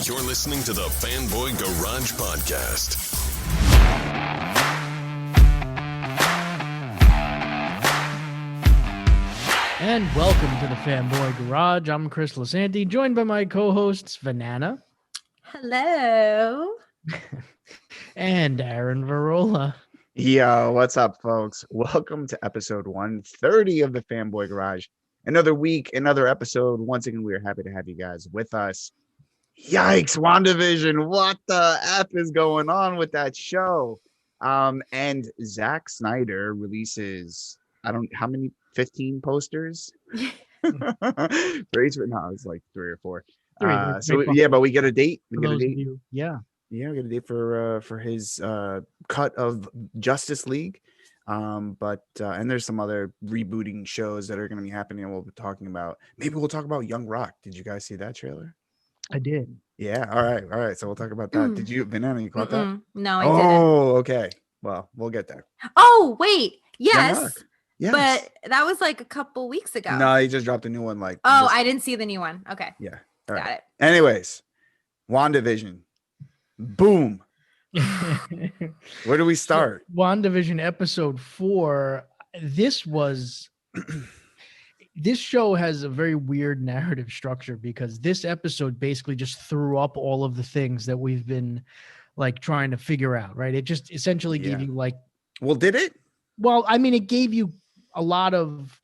You're listening to the Fanboy Garage Podcast. And welcome to the Fanboy Garage. I'm Chris Lasanti, joined by my co-hosts, Vanessa. Hello. And Aaron Varola. Yo, what's up, folks? Welcome to episode 130 of the Fanboy Garage. Another week, another episode. Once again, we are happy to have you guys with us. Yikes, WandaVision. What the F is going on with that show? And Zack Snyder releases, how many, 15 posters? No, it's like 3 or 4. But we get a date. We get a date. Yeah, we get a date for his cut of Justice League. And there's some other rebooting shows that are going to be happening and we'll be talking about. Maybe we'll talk about Young Rock. Did you guys see that trailer? I did. Yeah. All right. So we'll talk about that. Did you, Vanessa, you caught that? No, I didn't. Oh, okay. Well, we'll get there. Oh, wait. Young Rock. Yes. Yes. But that was like a couple weeks ago. No, he just dropped a new one. I didn't see the new one. Okay. Yeah. All right. Got it. Anyways, WandaVision. Boom. Where do we start? WandaVision episode 4. This show has a very weird narrative structure because this episode basically just threw up all of the things that we've been like trying to figure out, right? It just essentially gave you like... Well, did it? Well, I mean, it gave you a lot of...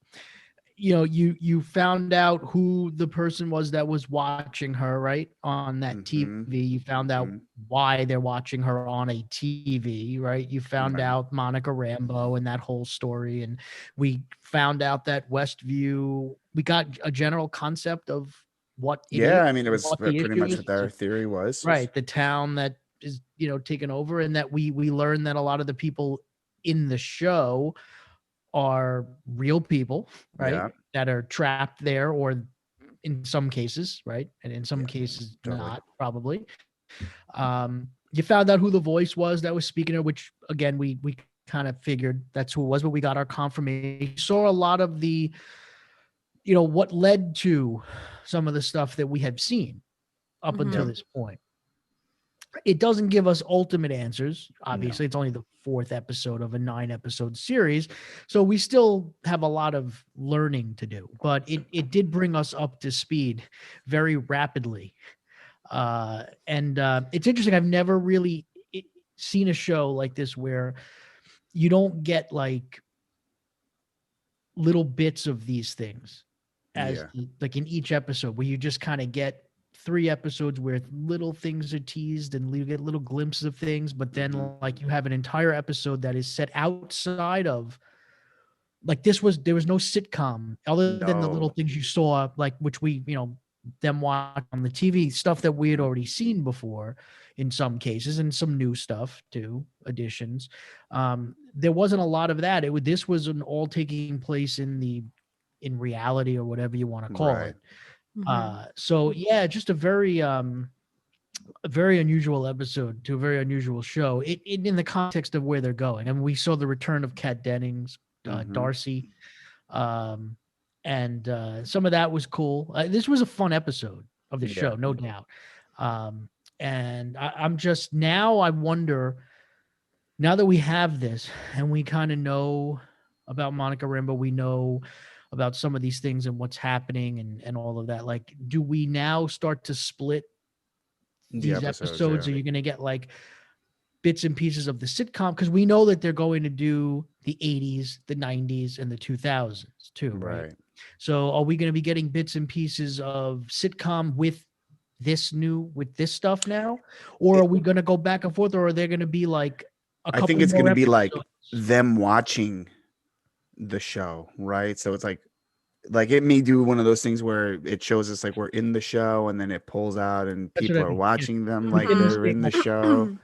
you found out who the person was that was watching her, right? On that TV. You found out why they're watching her on a TV, right? You found out Monica Rambeau and that whole story. And we found out that Westview, we got a general concept of what it is. I mean, it was pretty much what their theory was. Right. The town that is, taken over, and that we learned that a lot of the people in the show are real people, right? Yeah. That are trapped there, or in some cases, right? And in some cases, totally. not probably. You found out who the voice was that was speaking to, which again, we kind of figured that's who it was, but we got our confirmation. We saw a lot of the, what led to some of the stuff that we had seen up until this point. It doesn't give us ultimate answers. Obviously, It's only the 4th episode of a 9-episode series. So we still have a lot of learning to do, but it did bring us up to speed very rapidly. And it's interesting. I've never really seen a show like this where you don't get like little bits of these things as like in each episode, where you just kind of get 3 episodes where little things are teased and you get little glimpses of things, but then like you have an entire episode that is set outside of like there was no sitcom other than the little things you saw, like which we, them watch on the TV, stuff that we had already seen before in some cases, and some new stuff too, additions. There wasn't a lot of that. This was an all taking place in reality, or whatever you want to call it. Just a very unusual episode to a very unusual show. It in the context of where they're going. I mean, we saw the return of Kat Dennings, Darcy, and some of that was cool. This was a fun episode of the show, no doubt. And I'm just I wonder, now that we have this and we kind of know about Monica Rambeau, we know about some of these things and what's happening and all of that. Like, do we now start to split these episodes? Are you going to get like bits and pieces of the sitcom? Because we know that they're going to do the 80s, the 90s, and the 2000s too, right? So are we going to be getting bits and pieces of sitcom with this stuff now? Or are we going to go back and forth? Or are there going to be like a couple? I think it's going to be like episodes? them watching the show, right? So it's like it may do one of those things where it shows us like we're in the show and then it pulls out and people are watching them like they're in the show.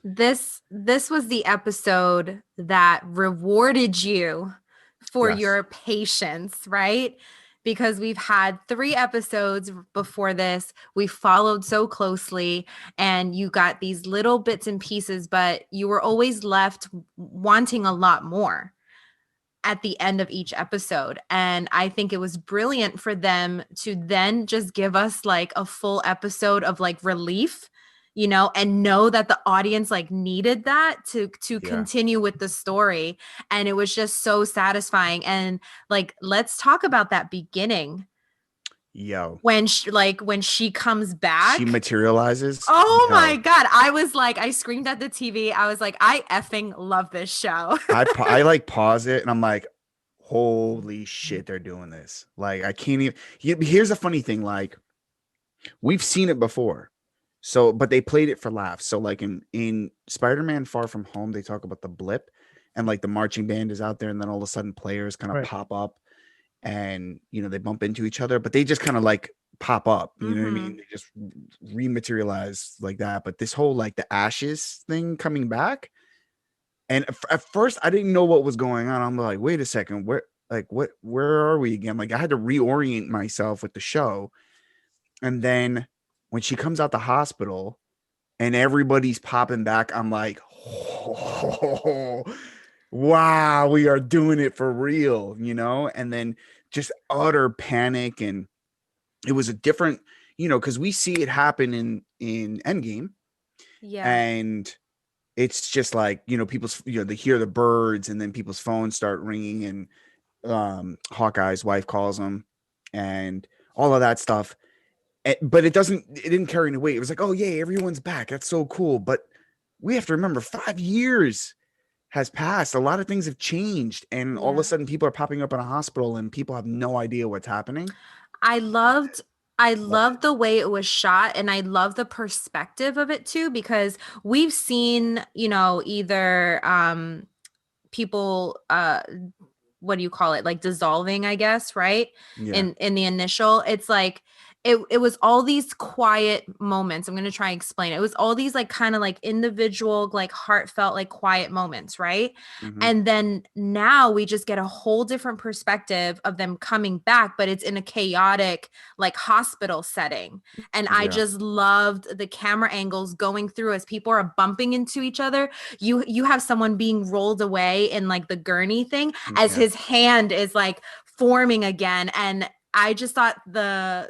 This was the episode that rewarded you for your patience, right? Because we've had 3 episodes before this. We followed so closely and you got these little bits and pieces, but you were always left wanting a lot more. at the end of each episode. And I think it was brilliant for them to then just give us like a full episode of like relief, you know, and know that the audience like needed that to continue with the story. And it was just so satisfying. And like, let's talk about that beginning. Yo, when she comes back, she materializes. Oh my God. I was like, I screamed at the TV. I was like, I effing love this show. I like pause it and I'm like, holy shit, they're doing this. Like, I can't even. Here's a funny thing. Like, we've seen it before. So, but they played it for laughs. So like in Spider-Man Far From Home, they talk about the blip and like the marching band is out there and then all of a sudden players kind of pop up and, you know, they bump into each other, but they just kind of like pop up, you know what I mean? They just rematerialize like that. But this whole like the ashes thing coming back. And at first I didn't know what was going on. I'm like, wait a second, where are we again? Like I had to reorient myself with the show. And then when she comes out the hospital and everybody's popping back, I'm like, oh, wow, we are doing it for real, you know? And then just utter panic. And it was a different, you know, because we see it happen in Endgame. Yeah. And it's just like, you know, they hear the birds and then people's phones start ringing and Hawkeye's wife calls them and all of that stuff. But it didn't carry any weight. It was like, oh yeah, everyone's back. That's so cool. But we have to remember 5 years has passed. A lot of things have changed. And all of a sudden people are popping up in a hospital and people have no idea what's happening. I loved the way it was shot and I love the perspective of it too, because we've seen, you know, either people what do you call it? Like dissolving, I guess, right? Yeah. In the initial, it's like it was all these quiet moments. I'm going to try and explain it. It was all these like kind of like individual, like heartfelt, like quiet moments. Right. Mm-hmm. And then now we just get a whole different perspective of them coming back, but it's in a chaotic, like hospital setting. And I just loved the camera angles going through as people are bumping into each other. You have someone being rolled away in like the gurney thing as his hand is like forming again. And I just thought the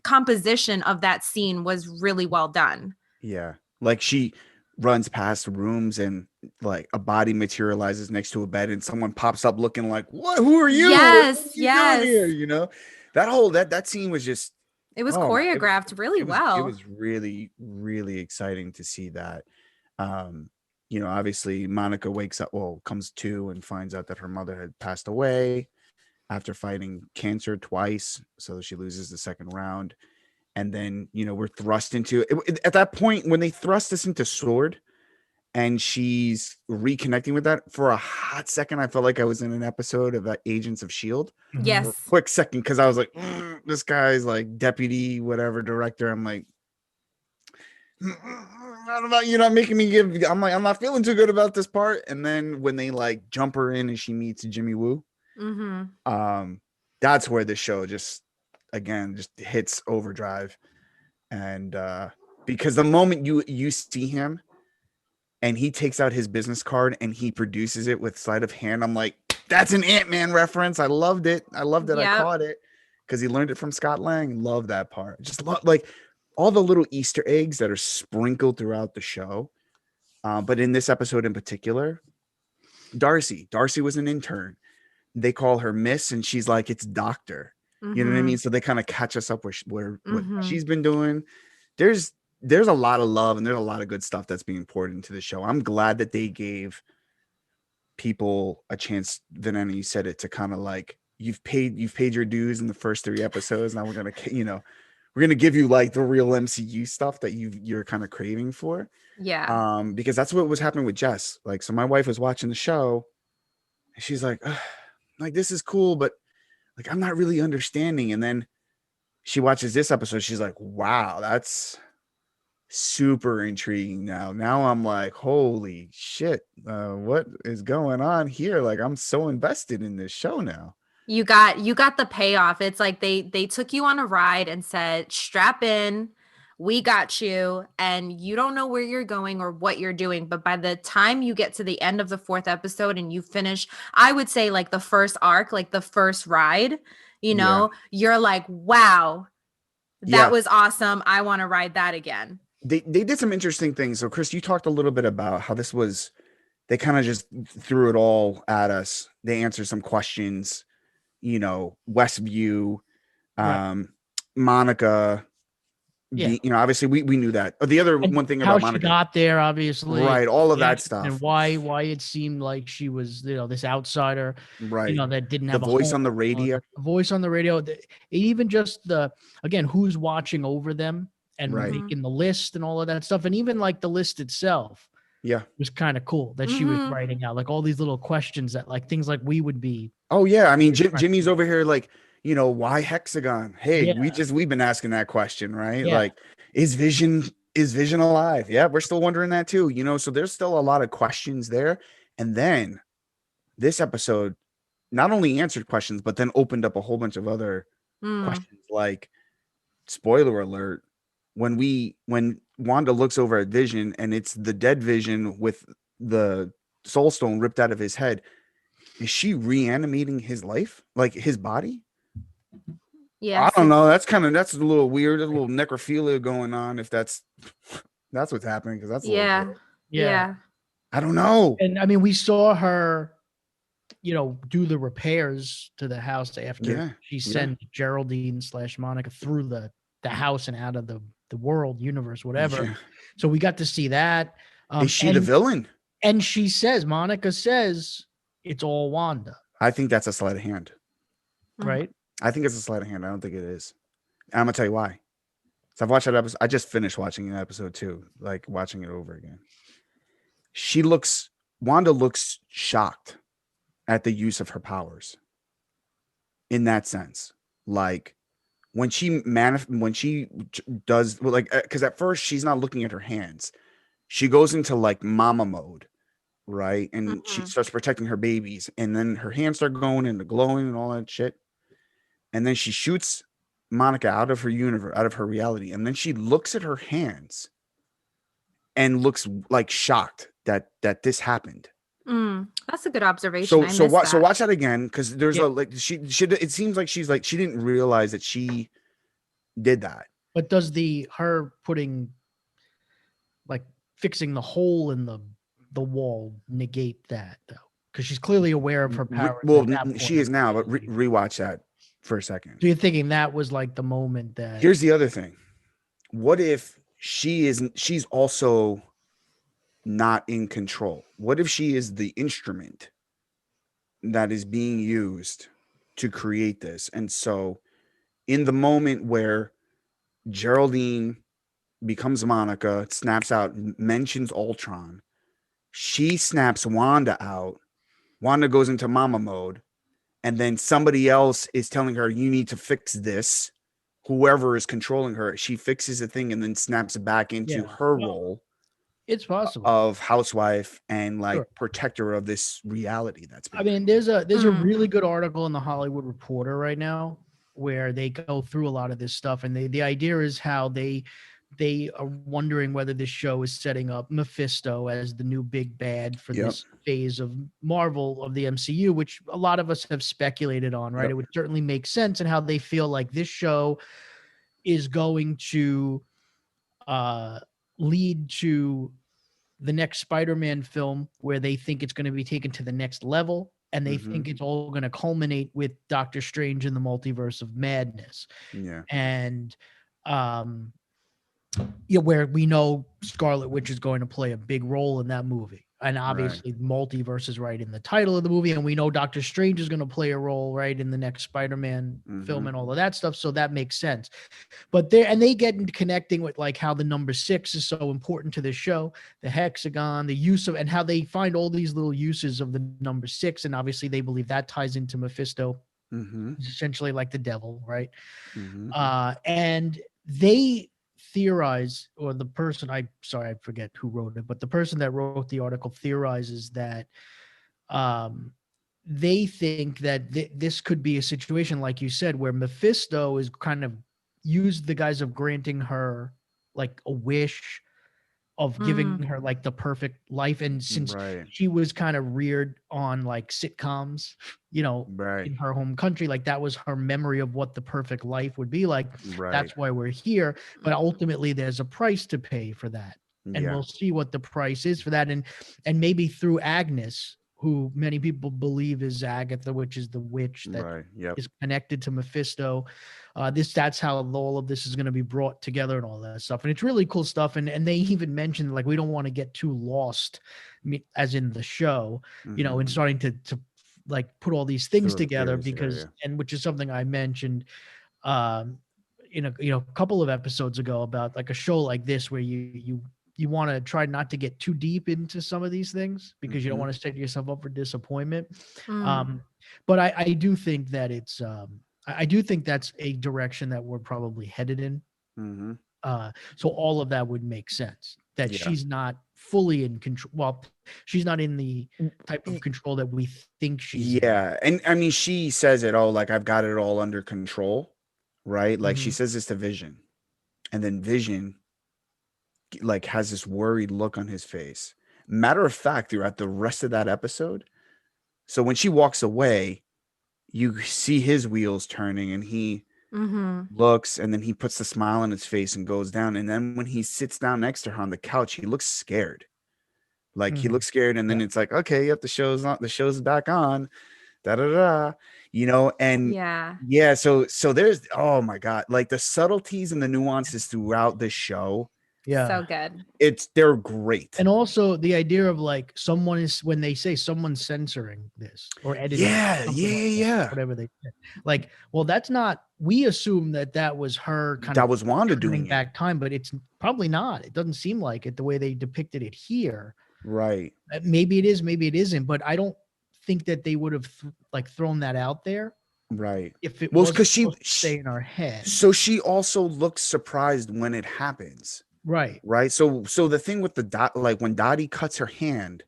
composition of that scene was really well done. Yeah. Like she runs past rooms and like a body materializes next to a bed and someone pops up looking like, what, who are you? Yes. What are you doing here? You know, that scene was just, it was choreographed really well. It was really, really exciting to see that. You know, obviously Monica comes to and finds out that her mother had passed away after fighting cancer twice. So she loses the second round. And then, you know, we're thrust into it. At that point, when they thrust us into Sword and she's reconnecting with that for a hot second, I felt like I was in an episode of Agents of S.H.I.E.L.D. Yes. For a quick second, because I was like, this guy's like deputy, whatever director. I'm like, I don't know, you're not making me I'm like, I'm not feeling too good about this part. And then when they like jump her in and she meets Jimmy Woo, that's where the show just hits overdrive. And because the moment you see him and he takes out his business card and he produces it with sleight of hand, I'm like, that's an Ant-Man reference. I loved it. I caught it because he learned it from Scott Lang. Love that part. Just like all the little Easter eggs that are sprinkled throughout the show. But in this episode in particular, Darcy was an intern. They call her Miss and she's like, it's Doctor. You know what I mean? So they kind of catch us up where what she's been doing. There's a lot of love and there's a lot of good stuff that's being poured into the show. I'm glad that they gave people a chance. Vanessa, you said it, to kind of like, you've paid your dues in the first 3 episodes. Now we're gonna give you like the real MCU stuff that you're kind of craving for. Yeah. Because that's what was happening with Jess. Like, so my wife was watching the show and she's like, this is cool, but like, I'm not really understanding. And then she watches this episode. She's like, wow, that's super intriguing. Now I'm like, holy shit, what is going on here? Like, I'm so invested in this show now. You got the payoff. It's like they took you on a ride and said, strap in. we got you, and you don't know where you're going or what you're doing. But by the time you get to the end of the 4th episode and you finish, I would say like the first arc, like the first ride, you're like, wow, that was awesome. I want to ride that again. They did some interesting things. So Chris, you talked a little bit about how this was, they kind of just threw it all at us. They answered some questions, Westview, Monica, obviously we knew that. The other one thing about Monica, how she got there, obviously, right? All of that stuff, and why it seemed like she was, this outsider, right? That didn't have the voice on the radio, even just again, who's watching over them and making the list and all of that stuff, and even like the list itself, was kind of cool that she was writing out like all these little questions that like things like we would be. Oh yeah, I mean Jimmy's over here like, why hexagon? Hey, we've been asking that question, right? Like, is Vision alive? Yeah, we're still wondering that too, so there's still a lot of questions there. And then this episode not only answered questions, but then opened up a whole bunch of other questions. Like, spoiler alert, when Wanda looks over at Vision and it's the dead Vision with the soul stone ripped out of his head, is she reanimating his life, like his body? Yeah, I don't know. That's a little weird. There's a little necrophilia going on. If that's what's happening, because that's yeah. I don't know. And I mean, we saw her, do the repairs to the house after she sent Geraldine / Monica through the house and out of the world, universe, whatever. Yeah. So we got to see that. Is she the villain? And Monica says it's all Wanda. I think that's a sleight of hand. Right? I think it's a sleight of hand. I don't think it is. And I'm gonna tell you why. So I've watched that episode. I just finished watching an episode 2, like watching it over again. Wanda looks shocked at the use of her powers. In that sense, like when she does, like, because at first she's not looking at her hands. She goes into like mama mode, right? And she starts protecting her babies, and then her hands start going into glowing and all that shit. And then she shoots Monica out of her universe, out of her reality. And then she looks at her hands and looks like shocked that this happened. That's a good observation. So watch that again, because there's she it seems like she didn't realize that she did that. But does her putting, like, fixing the hole in the wall negate that though? Because she's clearly aware of her power. Well, she is now, but rewatch that for a second. So you're thinking that was like the moment that. Here's the other thing. What if she's also not in control? What if she is the instrument that is being used to create this? And so in the moment where Geraldine becomes Monica, snaps out, mentions Ultron, she snaps Wanda out. Wanda goes into mama mode. And then somebody else is telling her, you need to fix this. Whoever is controlling her, she fixes the thing and then snaps back into her role. It's possible. Of housewife and protector of this reality. There's a really good article in the Hollywood Reporter right now where they go through a lot of this stuff. And the idea is how they are wondering whether this show is setting up Mephisto as the new big bad for this phase of Marvel of the MCU, which a lot of us have speculated on, right? It would certainly make sense, and how they feel like this show is going to lead to the next Spider-Man film, where they think it's going to be taken to the next level, and they think it's all going to culminate with Doctor Strange in the Multiverse of Madness. Yeah. And where we know Scarlet Witch is going to play a big role in that movie. And obviously multiverse is right in the title of the movie. And we know Doctor Strange is going to play a role right in the next Spider-Man film and all of that stuff. So that makes sense. But they get into connecting with like how the number 6 is so important to this show, the hexagon, the use of, and how they find all these little uses of the number 6. And obviously they believe that ties into Mephisto, essentially like the devil. Right. And they theorize, or the person, I forget who wrote it, but the person that wrote the article theorizes that they think that this could be a situation, like you said, where Mephisto is kind of used the guise of granting her like a wish of giving her like the perfect life. And since Right. she was kind of reared on like sitcoms, you know, Right. in her home country, like that was her memory of what the perfect life would be like. Right. That's why we're here. But ultimately there's a price to pay for that. And Yeah. we'll see what the price is for that. And maybe through Agnes, who many people believe is Agatha, which is the witch that Right. Yep. is connected to Mephisto. That's how all of this is going to be brought together and all that stuff. And it's really cool stuff. And they even mentioned like we don't want to get too lost, as in the show, you know, and starting to like put all these things together because and which is something I mentioned in a couple of episodes ago about like a show like this where you want to try not to get too deep into some of these things because you don't want to set yourself up for disappointment. But I do think that it's I do think that's a direction that we're probably headed in. So all of that would make sense that she's not fully in control. Well, she's not in the type of control that we think she's in. And I mean, she says it all like, I've got it all under control, right? Like she says this to Vision, and then Vision like has this worried look on his face. Matter of fact, throughout the rest of that episode, so when she walks away, you see his wheels turning and he looks, and then he puts the smile on his face and goes down. And then when he sits down next to her on the couch, he looks scared. Like he looks scared, and then it's like, okay, yep, the show's back on. Da da da, you know, and so there's, oh my God, like the subtleties and the nuances throughout the show. So good. They're great. And also the idea of like someone is, when they say someone's censoring this or editing, whatever they say, like, well, that's not, we assume that was her that was Wanda doing back time, but it's probably not. It doesn't seem like it the way they depicted it here. Right. Maybe it is, maybe it isn't, but I don't think that they would have thrown that out there. Right. If it was because she stay in our head. So she also looks surprised when it happens. Right. So the thing with the like when Dottie cuts her hand,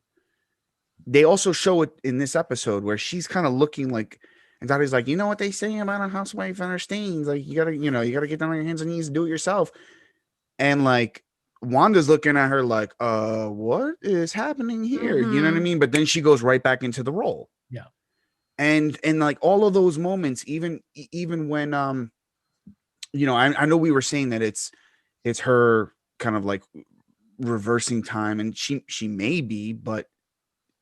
they also show it in this episode where she's kind of looking like, and Dottie's like, you know what they say about a housewife and her stains, like you gotta get down on your hands and knees and do it yourself. And like Wanda's looking at her like, what is happening here? You know what I mean? But then she goes right back into the role. Yeah. And like all of those moments, even when I know we were saying that it's her kind of like reversing time, and she may be, but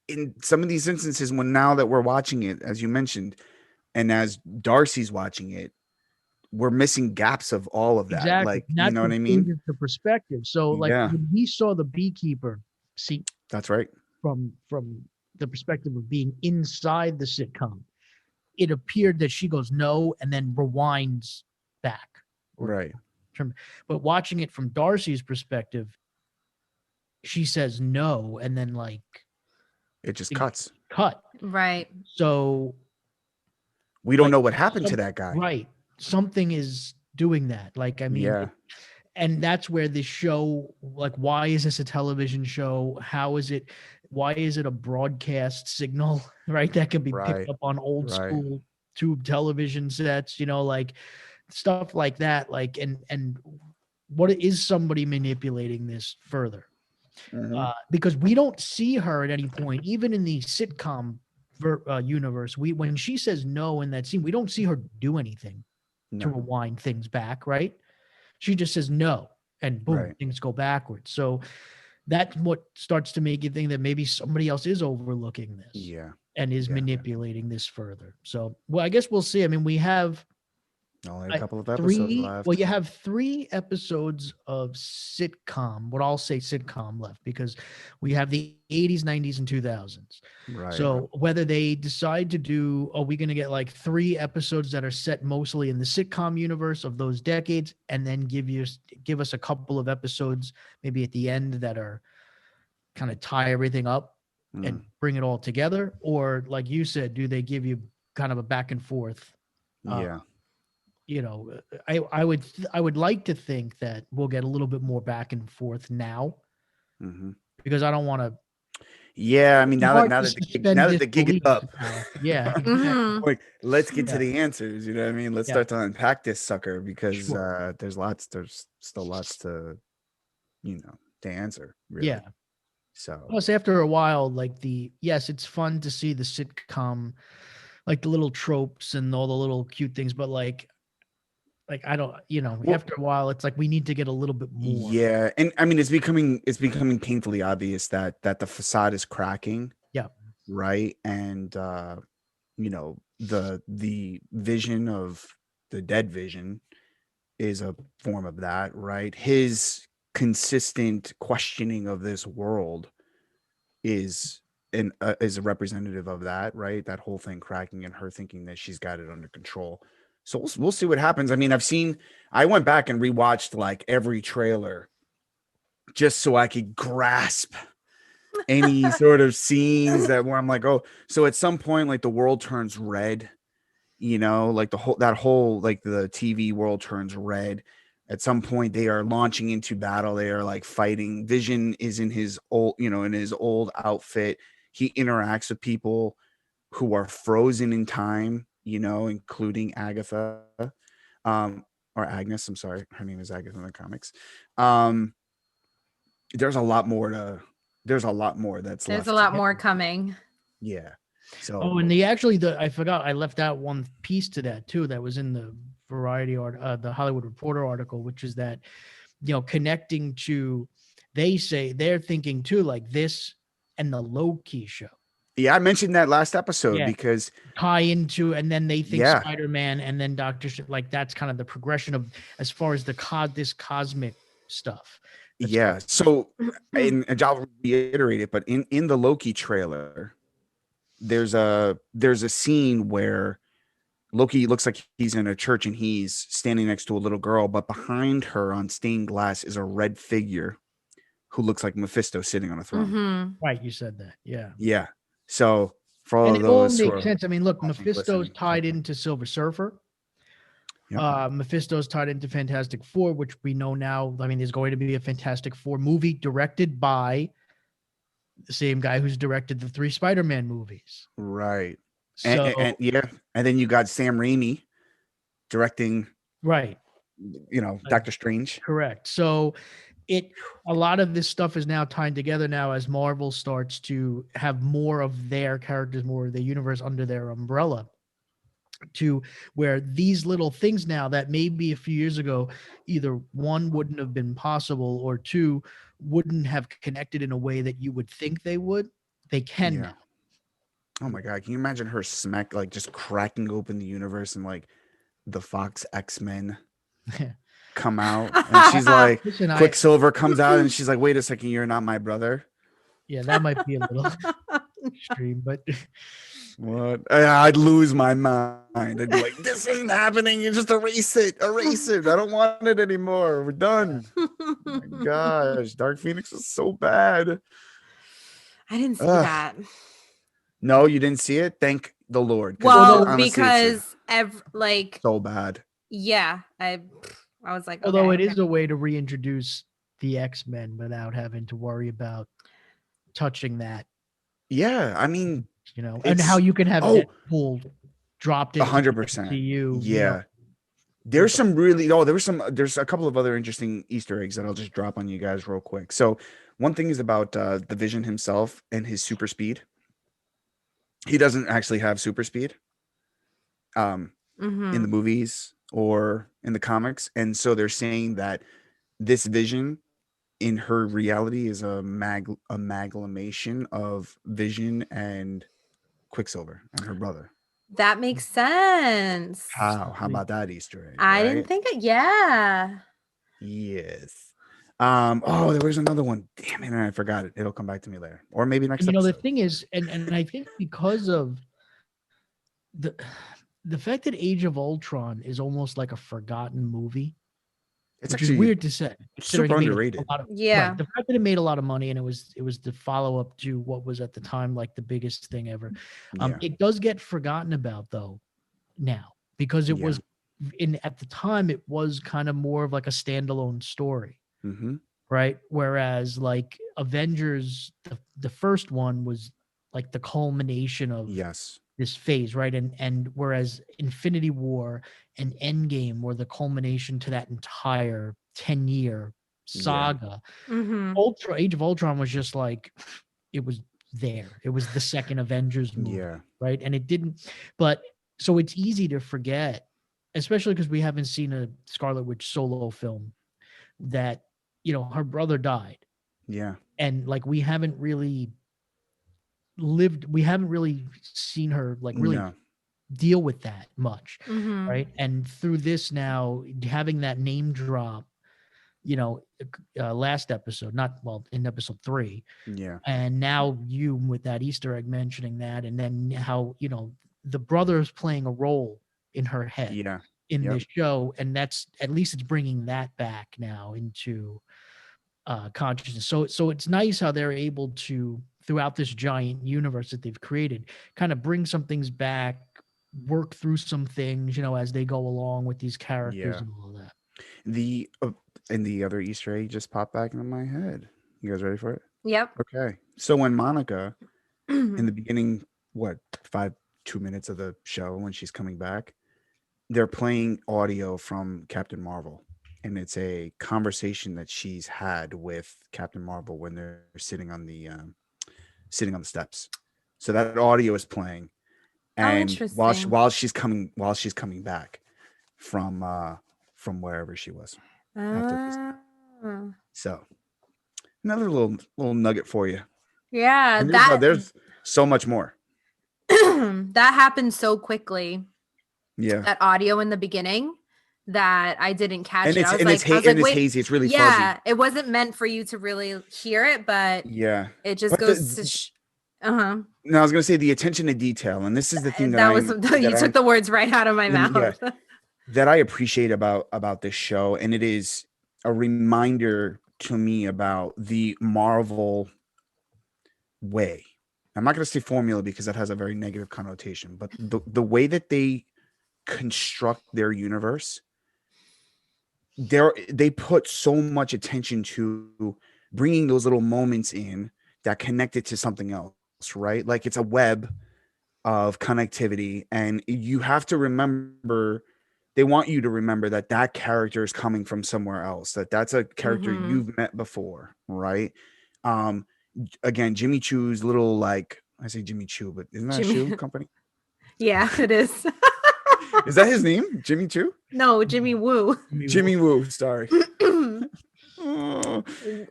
in some of these instances, when now that we're watching it, as you mentioned, and as Darcy's watching it, we're missing gaps of all of that. Exactly. Like, you know what I mean? The perspective. So like when we saw the beekeeper see, that's right, from the perspective of being inside the sitcom, it appeared that she goes no and then rewinds back. Right. But watching it from Darcy's perspective, she says no, and then like it just cuts. Right. So we don't know what happened to that guy. Right. Something is doing that. Like, I mean, and that's where this show, like, why is this a television show? Why is it a broadcast signal, right? That can be picked up on old school tube television sets, like stuff like that. Like, and what is somebody manipulating this further? Because we don't see her at any point, even in the sitcom universe. When she says no in that scene, we don't see her do anything to rewind things back, right? She just says no, and boom, things go backwards. So that's what starts to make you think that maybe somebody else is overlooking this, and is manipulating this further. So, well, I guess we'll see. I mean, we have only a couple of episodes left. Well, you have 3 episodes of sitcom, what I'll say sitcom left, because we have the 80s, 90s, and 2000s. Right. So whether they decide to do, are we going to get like 3 episodes that are set mostly in the sitcom universe of those decades, and then give us a couple of episodes maybe at the end that are kind of tie everything up and bring it all together? Or like you said, do they give you kind of a back and forth? I would like to think that we'll get a little bit more back and forth now, because I don't want to. Yeah, I mean, now that the gig is up, exactly. Like, let's get to the answers. You know what I mean? Let's start to unpack this sucker, because there's still lots to the answer, really. Yeah. So Plus, after a while, like yes, it's fun to see the sitcom, like the little tropes and all the little cute things, but like I don't, Well, after a while, it's like we need to get a little bit more. yeah, and I mean, it's becoming painfully obvious that the facade is cracking. Yeah. Right. And the vision of the dead Vision is a form of that, right? His consistent questioning of this world is is a representative of that, right? That whole thing cracking and her thinking that she's got it under control. So we'll see what happens. I mean, I went back and rewatched like every trailer just so I could grasp any sort of scenes where I'm like, oh, so at some point, like the world turns red, like that whole like the TV world turns red. At some point, they are launching into battle. They are like fighting. Vision is in his old outfit. He interacts with people who are frozen in time, including Agatha, or Agnes. I'm sorry, her name is Agatha in the comics. There's a lot more There's a lot more There's left a lot more coming. Yeah. So. Oh, and I forgot, I left out one piece to that too. That was in the Variety the Hollywood Reporter article, which is that, connecting to, they're thinking too, like this and the Loki show. Yeah, I mentioned that last episode because tie into, and then they think Yeah. Spider-Man and then Doctor like that's kind of the progression of as far as this cosmic stuff. Yeah. So, and I'll reiterate it, but in the Loki trailer, there's a scene where Loki looks like he's in a church and he's standing next to a little girl, but behind her on stained glass is a red figure who looks like Mephisto sitting on a throne. Mm-hmm. Right, you said that. Yeah. Yeah. So for all And of it all those who makes are sense. I mean, look, watching, Mephisto's listening. tied into Silver Surfer. Yep. Mephisto's tied into Fantastic Four, which we know now. I mean, there's going to be a Fantastic Four movie directed by the same guy who's directed the 3 Spider-Man movies. Right. So And then you got Sam Raimi directing, right, Doctor Strange. correct. So a lot of this stuff is now tied together now as Marvel starts to have more of their characters, more of the universe under their umbrella, to where these little things now that maybe a few years ago either one wouldn't have been possible or two wouldn't have connected in a way that you would think they would, they can now. Oh my God. Can you imagine her like just cracking open the universe and like the Fox X-Men come out and she's like, Listen, Quicksilver comes out and she's like, wait a second, you're not my brother. Yeah, that might be a little extreme, but what? I'd lose my mind. I'd be like, this isn't happening. You just erase it. I don't want it anymore. We're done. Oh my gosh, Dark Phoenix was so bad. I didn't see that. No, you didn't see it? Thank the Lord. Well, honestly, because so bad. Yeah, I was like, although okay, it is a way to reintroduce the X-Men without having to worry about touching that. Yeah, I mean, and how you can have Deadpool dropped into 100%. you. Yeah. There's there's a couple of other interesting Easter eggs that I'll just drop on you guys real quick. So one thing is about the Vision himself and his super speed. He doesn't actually have super speed in the movies or in the comics. And so they're saying that this Vision in her reality is a amalgamation of Vision and Quicksilver and her brother. That makes sense. How about that Easter egg? I didn't think it. Yeah. Yes. Oh, there was another one. Damn it, I forgot it. It'll come back to me later, or maybe next. The thing is, and I think because of the fact that Age of Ultron is almost like a forgotten movie. It's which actually is weird to say. super underrated. Yeah. Right, the fact that it made a lot of money and it was the follow up to what was at the time like the biggest thing ever. It does get forgotten about though now because it was at the time it was kind of more of like a standalone story. Mm-hmm. Right. Whereas like Avengers, the first one was like the culmination of this phase. Right. And whereas Infinity War and Endgame were the culmination to that entire 10-year saga. Mm-hmm. Age of Ultron was just like, it was there. It was the second Avengers movie, right? And it didn't, but so it's easy to forget, especially because we haven't seen a Scarlet Witch solo film, that, you know, her brother died. Yeah. And like, we haven't really seen her like really deal with that much. Mm-hmm. Right. And through this now, having that name drop, you know, last episode, in episode 3. Yeah. And now you with that Easter egg mentioning that, and then how, you know, the brother's playing a role in her head in this show. And that's, at least it's bringing that back now into consciousness. So it's nice how they're able to, throughout this giant universe that they've created, kind of bring some things back, work through some things, you know, as they go along with these characters and all that. And the other Easter egg just popped back into my head. You guys ready for it? Yep. Okay. So when Monica, in the beginning, 2 minutes of the show, when she's coming back, they're playing audio from Captain Marvel. And it's a conversation that she's had with Captain Marvel when they're sitting on the steps. So that audio is playing. And while she's coming back from wherever she was. So another little nugget for you. Yeah, and there's so much more. That happened so quickly. Yeah, that audio in the beginning that I didn't catch and it. It's hazy. It's really fuzzy. It wasn't meant for you to really hear it, but it just goes to. No, I was gonna say the attention to detail, and this is the thing you took the words right out of my mouth. That I appreciate about this show, and it is a reminder to me about the Marvel way. I'm not gonna say formula because that has a very negative connotation, but the way that they construct their universe, they put so much attention to bringing those little moments in that connect it to something else, right? Like it's a web of connectivity, and you have to remember, they want you to remember that character is coming from somewhere else, that's a character you've met before, right? Again, Jimmy Choo's little, like, I say Jimmy Choo, but isn't that a shoe company? Yeah, it is. Is that his name? Jimmy Choo? No, Jimmy Woo. Jimmy Woo, sorry.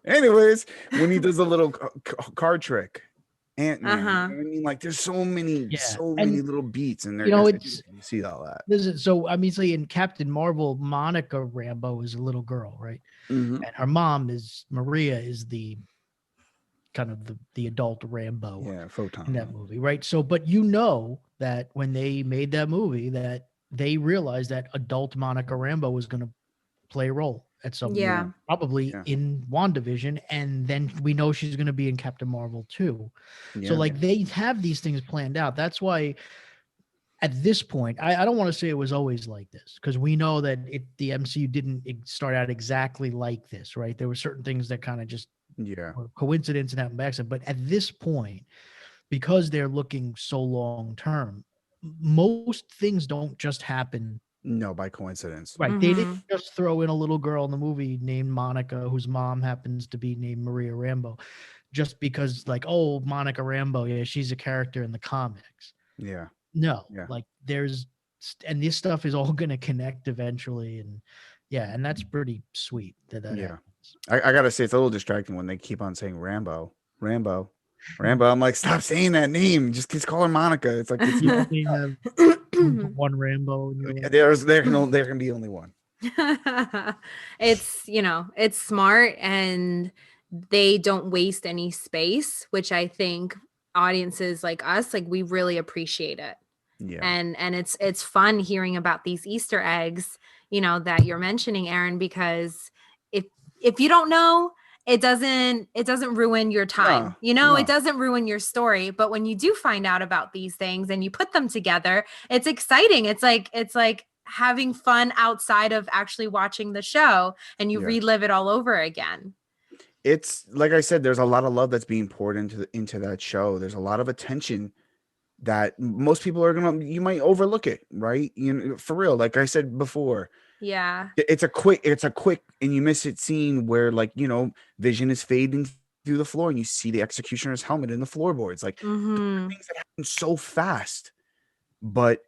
Anyways, when he does a little card trick, Ant-Man, you know what I mean? Like, there's so many little beats in there. You know, you see all that. So I mean, say in Captain Marvel, Monica Rambeau is a little girl, right? And her mom is Maria, is the kind of the adult Rambeau Photon in that movie, right? So, but you know that when they made that movie, that they realized that adult Monica Rambeau was going to play a role at some point, probably in WandaVision, and then we know she's going to be in Captain Marvel too. So like they have these things planned out. That's why at this point, I don't want to say it was always like this, because we know that the MCU didn't start out exactly like this, right? There were certain things that kind of just were coincidence and happened by accident. But at this point, because they're looking so long term, most things don't just happen by coincidence, right? They didn't just throw in a little girl in the movie named Monica, whose mom happens to be named Maria Rambeau, just because, like, oh, Monica Rambeau, she's a character in the comics. Like and this stuff is all going to connect eventually, and that's pretty sweet that happens. I gotta say, it's a little distracting when they keep on saying Rambo. I'm like, stop saying that name. Just call her Monica. It's like, one Rambo. There can be only one. It's, it's smart, and they don't waste any space, which I think audiences like us, like, we really appreciate it. And it's fun hearing about these Easter eggs, that you're mentioning, Aaron, because if you don't know, it doesn't ruin your time. It doesn't ruin your story. But when you do find out about these things and you put them together, it's exciting. It's like having fun outside of actually watching the show, and you relive it all over again. It's like I said, there's a lot of love that's being poured into that show. There's a lot of attention that most people you might overlook it, right? For real. Like I said before, Yeah. It's a quick, and you miss it scene where, like, you know, Vision is fading through the floor and you see the executioner's helmet in the floorboards. Like, things that happen so fast, but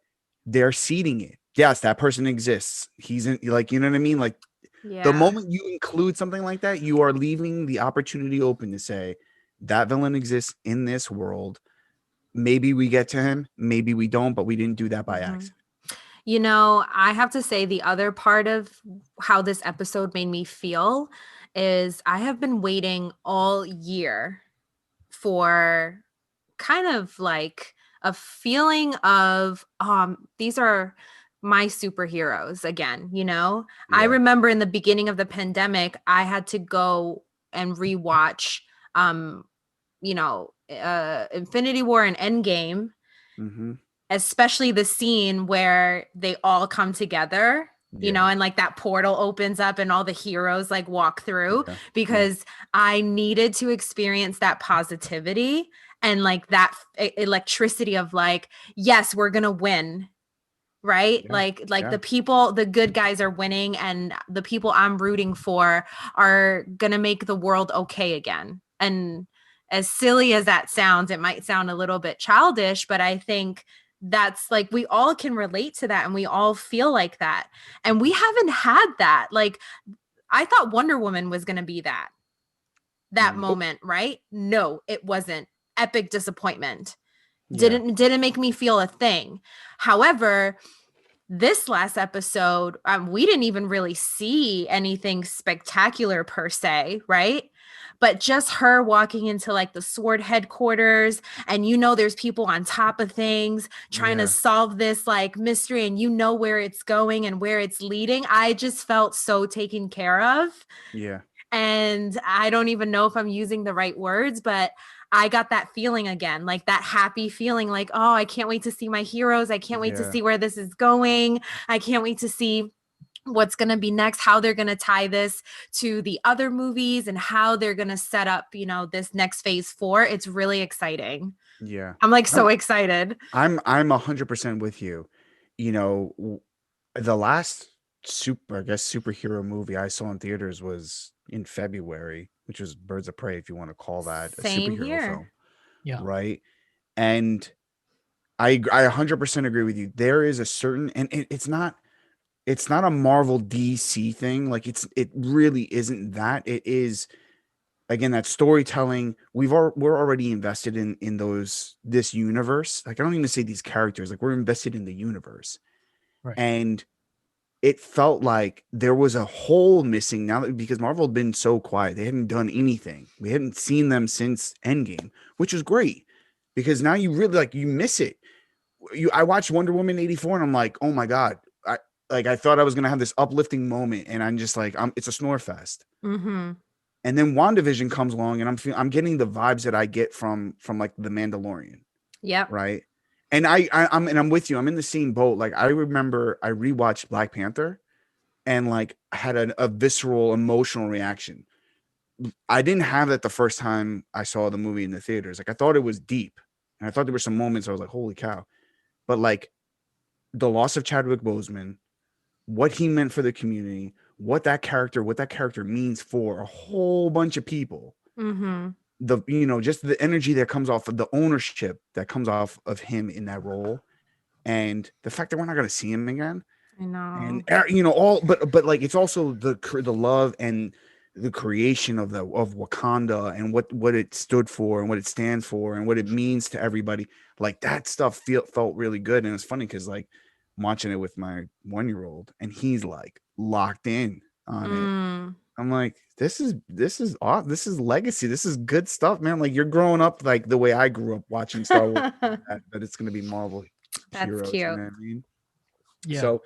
they're seeding it. Yes, that person exists. He's in, like, you know what I mean? Like, the moment you include something like that, you are leaving the opportunity open to say that villain exists in this world. Maybe we get to him, maybe we don't, but we didn't do that by accident. You know, I have to say the other part of how this episode made me feel is I have been waiting all year for kind of like a feeling of these are my superheroes again, you know? I remember in the beginning of the pandemic, I had to go and rewatch you know, Infinity War and Endgame. Especially the scene where they all come together, you know, and like that portal opens up and all the heroes like walk through, because I needed to experience that positivity and like that electricity of like, yes, we're gonna win, right? Like the people, the good guys are winning, and the people I'm rooting for are gonna make the world okay again. And as silly as that sounds, it might sound a little bit childish, but I think that's like, we all can relate to that and we all feel like that. And we haven't had that. Like, I thought Wonder Woman was going to be that moment, right? No, it wasn't. Epic disappointment. Didn't make me feel a thing. However, this last episode, we didn't even really see anything spectacular per se, right? But just her walking into like the sword headquarters, and you know there's people on top of things trying to solve this like mystery, and you know where it's going and where it's leading. I just felt so taken care of. Yeah. And I don't even know if I'm using the right words, but I got that feeling again, like that happy feeling, like, oh, I can't wait to see my heroes. I can't wait to see where this is going. I can't wait to see what's going to be next, how they're going to tie this to the other movies and how they're going to set up, you know, this next phase 4. It's really exciting. Yeah. I'm like so excited. I'm 100% with you. You know, the last superhero movie I saw in theaters was in February, which was Birds of Prey, if you want to call that a superhero film. Yeah. Right. And I 100% agree with you. There is a certain, and it's not a Marvel DC thing. Like, it really isn't that. It is, again, that storytelling. We're already invested in this universe. Like, I don't even say these characters, like, we're invested in the universe. Right. And it felt like there was a hole missing now, because Marvel had been so quiet. They hadn't done anything. We hadn't seen them since Endgame, which was great, because now you really, like, you miss it. I watched Wonder Woman 84 and I'm like, oh my God. I thought I was going to have this uplifting moment, and I'm just like, it's a snore fest. And then WandaVision comes along, and I'm getting the vibes that I get from like The Mandalorian. Yep. Right. And I'm with you. I'm in the same boat. Like, I remember I rewatched Black Panther and like had a visceral emotional reaction. I didn't have that the first time I saw the movie in the theaters. Like, I thought it was deep, and I thought there were some moments I was like, holy cow. But like, the loss of Chadwick Boseman, what he meant for the community, what that character means for a whole bunch of people. Just the energy that comes off of the ownership that comes off of him in that role, and the fact that we're not going to see him again. I know. And but like, it's also the love and the creation of Wakanda and what it stood for and what it stands for and what it means to everybody. Like, that stuff felt really good. And it's funny because, like, I'm watching it with my 1-year-old, and he's like locked in on it. I'm like, this is awesome. This is legacy. This is good stuff, man. Like, you're growing up like the way I grew up watching Star Wars, but it's gonna be Marvel heroes. That's cute. You know what I mean? Yeah. So,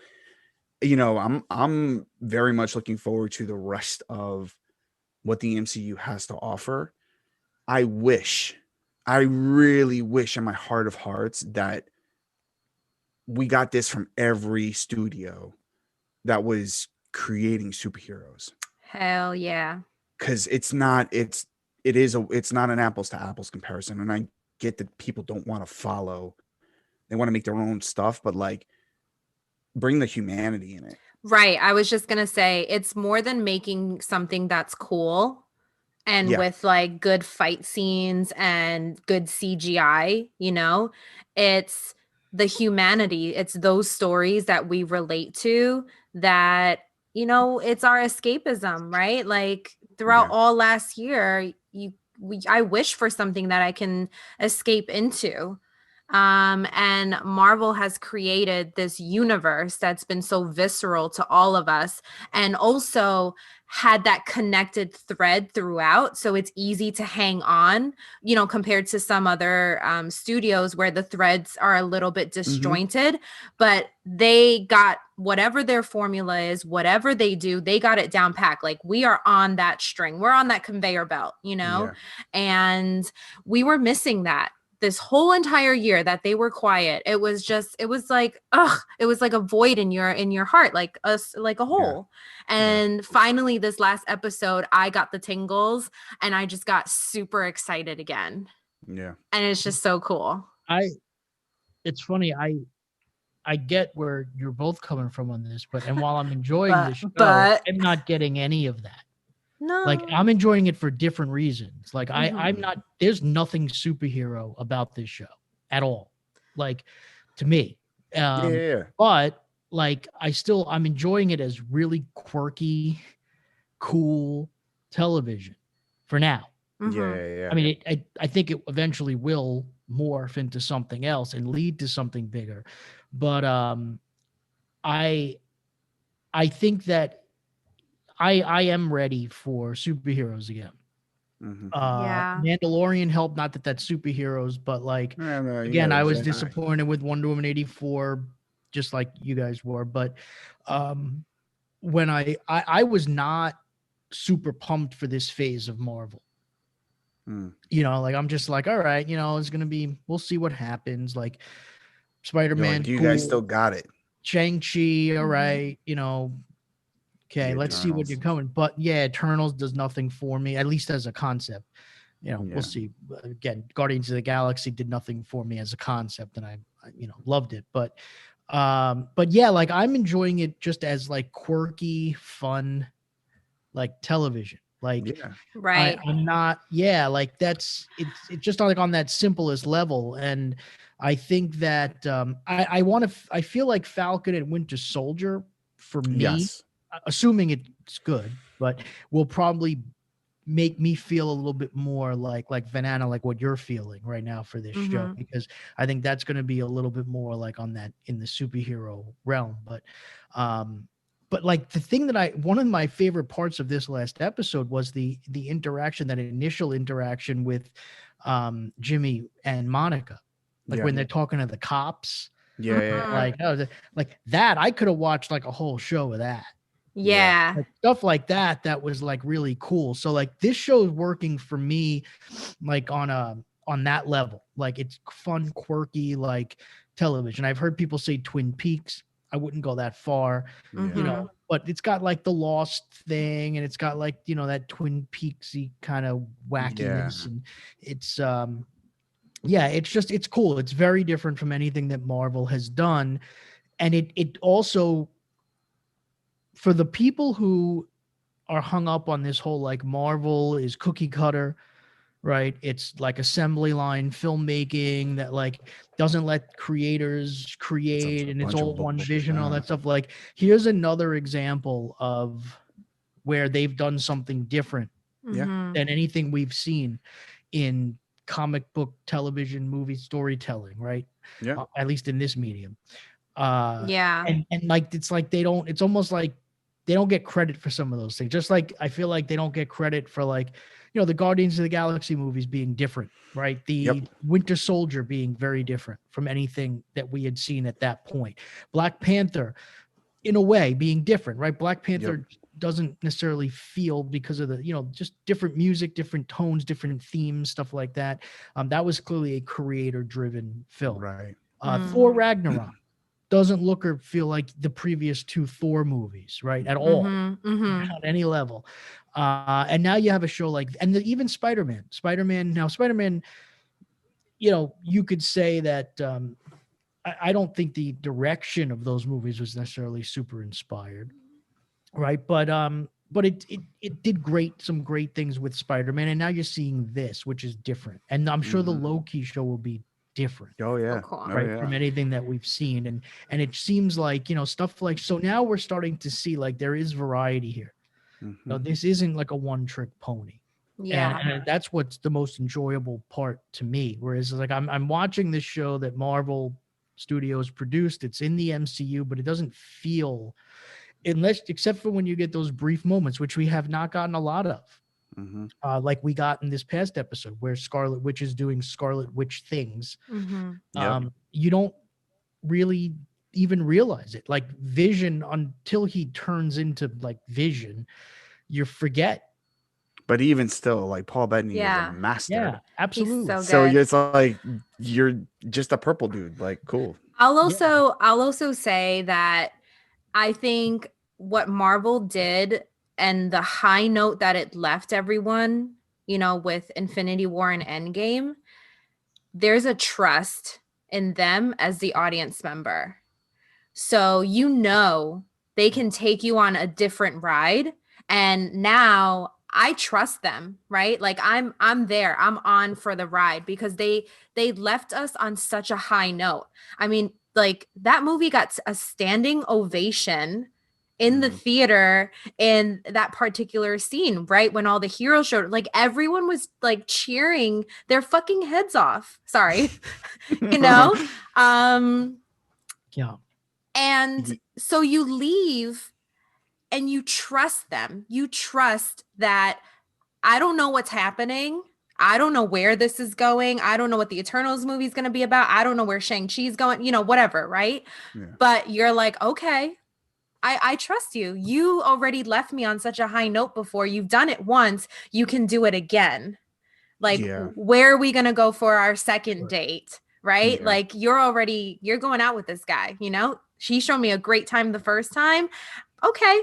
I'm very much looking forward to the rest of what the MCU has to offer. I really wish in my heart of hearts that we got this from every studio that was creating superheroes. Hell yeah. Because it's not an apples to apples comparison. And I get that people don't want to follow. They want to make their own stuff, but like, bring the humanity in it. Right. I was just going to say it's more than making something that's cool and with like good fight scenes and good CGI, it's the humanity. It's those stories that we relate to that, it's our escapism, right? Like throughout all last year, I wish for something that I can escape into. And Marvel has created this universe that's been so visceral to all of us, and also had that connected thread throughout. So it's easy to hang on, compared to some other studios where the threads are a little bit disjointed, but they got whatever their formula is, whatever they do, they got it down packed. Like we are on that string, we're on that conveyor belt, and we were missing that this whole entire year that they were quiet. It was like, it was like a void in your heart, like a hole. And finally this last episode, I got the tingles and I just got super excited again. Yeah. And it's just so cool. It's funny. I get where you're both coming from on this, and while I'm enjoying this show, I'm not getting any of that. No. Like I'm enjoying it for different reasons. Like I'm not, there's nothing superhero about this show at all. Like to me. But like I'm enjoying it as really quirky, cool television for now. Yeah. I mean, I think it eventually will morph into something else and lead to something bigger. But I think that I am ready for superheroes again. Mandalorian helped, not that that's superheroes, but like again, I was disappointed with Wonder Woman 84, just like you guys were. But when I was not super pumped for this phase of Marvel. Like I'm just like, all right, it's gonna be, we'll see what happens. Like Spider-Man, you guys still got it. Shang-Chi, all right, okay, let's see what you're coming. But yeah, Eternals does nothing for me, at least as a concept. We'll see. Again, Guardians of the Galaxy did nothing for me as a concept, and I loved it. But yeah, like I'm enjoying it just as like quirky, fun, like television. Like right. I'm not, like it's just like on that simplest level. And I think that I feel like Falcon and Winter Soldier for me, assuming it's good, but will probably make me feel a little bit more like Vanessa, like what you're feeling right now for this show, because I think that's going to be a little bit more like on that in the superhero realm. But like the thing that one of my favorite parts of this last episode was the interaction, that initial interaction with Jimmy and Monica, like when they're talking to the cops. Like that, I could have watched like a whole show of that. Like stuff like that was like really cool. So like this show is working for me like on that level. Like it's fun, quirky, like television. I've heard people say Twin Peaks. I wouldn't go that far, but it's got like the Lost thing, and it's got like, that Twin Peaksy kind of wackiness. And it's it's cool. It's very different from anything that Marvel has done. And it also, for the people who are hung up on this whole like Marvel is cookie cutter, right? It's like assembly line filmmaking that like doesn't let creators create, and it's all one vision, all that stuff. Like here's another example of where they've done something different than anything we've seen in comic book, television, movie storytelling, right? At least in this medium. And like it's like it's almost like they don't get credit for some of those things. Just like I feel like they don't get credit for like, the Guardians of the Galaxy movies being different, right? The Winter Soldier being very different from anything that we had seen at that point. Black Panther, in a way, being different, right? Black Panther doesn't necessarily feel, because of the, just different music, different tones, different themes, stuff like that. That was clearly a creator-driven film. Right. Thor Ragnarok doesn't look or feel like the previous two Thor movies, right? At all, on any level. And now you have a show like, and even Spider-Man, you could say that I don't think the direction of those movies was necessarily super inspired, right? But it did some great things with Spider-Man, and now you're seeing this, which is different. And I'm sure the Loki show will be different. Oh yeah. Oh, cool. Right, from anything that we've seen, and it seems like, stuff like, so now we're starting to see like there is variety here. This isn't like a one-trick pony. Yeah. And that's what's the most enjoyable part to me. Whereas like I'm watching this show that Marvel Studios produced. It's in the MCU, but it doesn't feel, except for when you get those brief moments, which we have not gotten a lot of. Like we got in this past episode where Scarlet Witch is doing Scarlet Witch things. You don't really even realize it. Like Vision, until he turns into like Vision, you forget. But even still, like Paul Bettany is a master. Yeah, absolutely. He's So good. it's like you're just a purple dude. Like, cool. I'll also say that I think what Marvel did and the high note that it left everyone, with Infinity War and Endgame, there's a trust in them as the audience member. So they can take you on a different ride, and now I trust them, right? Like I'm there. I'm on for the ride because they left us on such a high note. I mean, like that movie got a standing ovation in the theater in that particular scene, right? When all the heroes showed, like everyone was like cheering their fucking heads off. Sorry. Yeah. And so you leave and you trust them. You trust that I don't know what's happening. I don't know where this is going. I don't know what the Eternals movie is going to be about. I don't know where Shang-Chi's going, whatever, right? Yeah. But you're like, okay, I trust you. You already left me on such a high note before. You've done it once. You can do it again. Like, where are we going to go for our second date? Right? Yeah. Like you're going out with this guy, She showed me a great time the first time. Okay,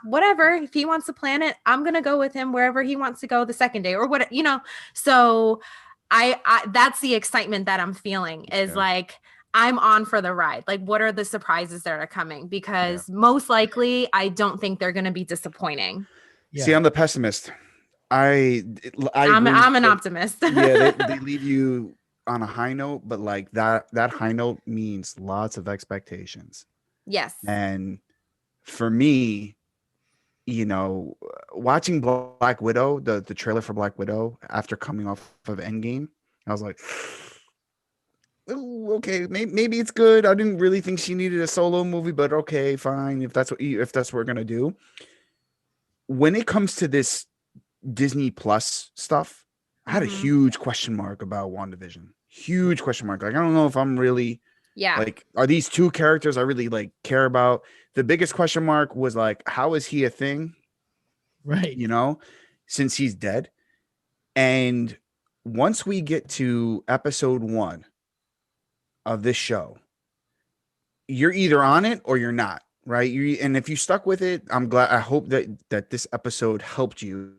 whatever. If he wants to plan it, I'm going to go with him wherever he wants to go the second day or what, So I that's the excitement that I'm feeling is like, I'm on for the ride. Like, what are the surprises that are coming? Because most likely I don't think they're going to be disappointing. Yeah. See, I'm the pessimist. I'm an optimist. They leave you on a high note, but like that high note means lots of expectations. Yes. And for me, watching Black Widow, the trailer for Black Widow after coming off of Endgame, I was like, okay, maybe it's good. I didn't really think she needed a solo movie, but okay, fine. If that's what we're gonna do. When it comes to this Disney Plus stuff, I had a huge question mark about WandaVision. Huge question mark. Like, I don't know if I'm really like, are these two characters I really like care about? The biggest question mark was like, how is he a thing? Right. Since he's dead. And once we get to episode 1 of this show, you're either on it or you're not, right? And if you stuck with it, I'm glad. I hope that this episode helped you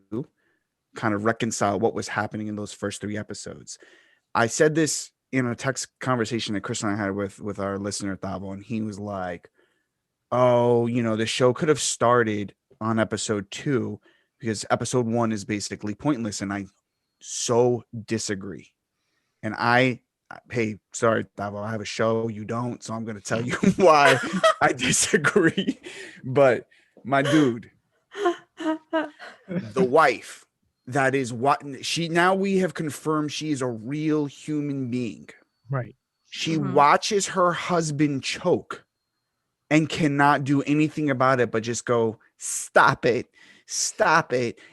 kind of reconcile what was happening in those first 3 episodes. I said this in a text conversation that Chris and I had with our listener Thavo, and he was like, oh, the show could have started on episode 2 because episode 1 is basically pointless. And I so disagree. And hey, sorry, Thavo, I have a show. You don't. So I'm going to tell you why I disagree. But my dude, the wife, that is what we have confirmed she is a real human being. Right. She watches her husband choke and cannot do anything about it, but just go, stop it,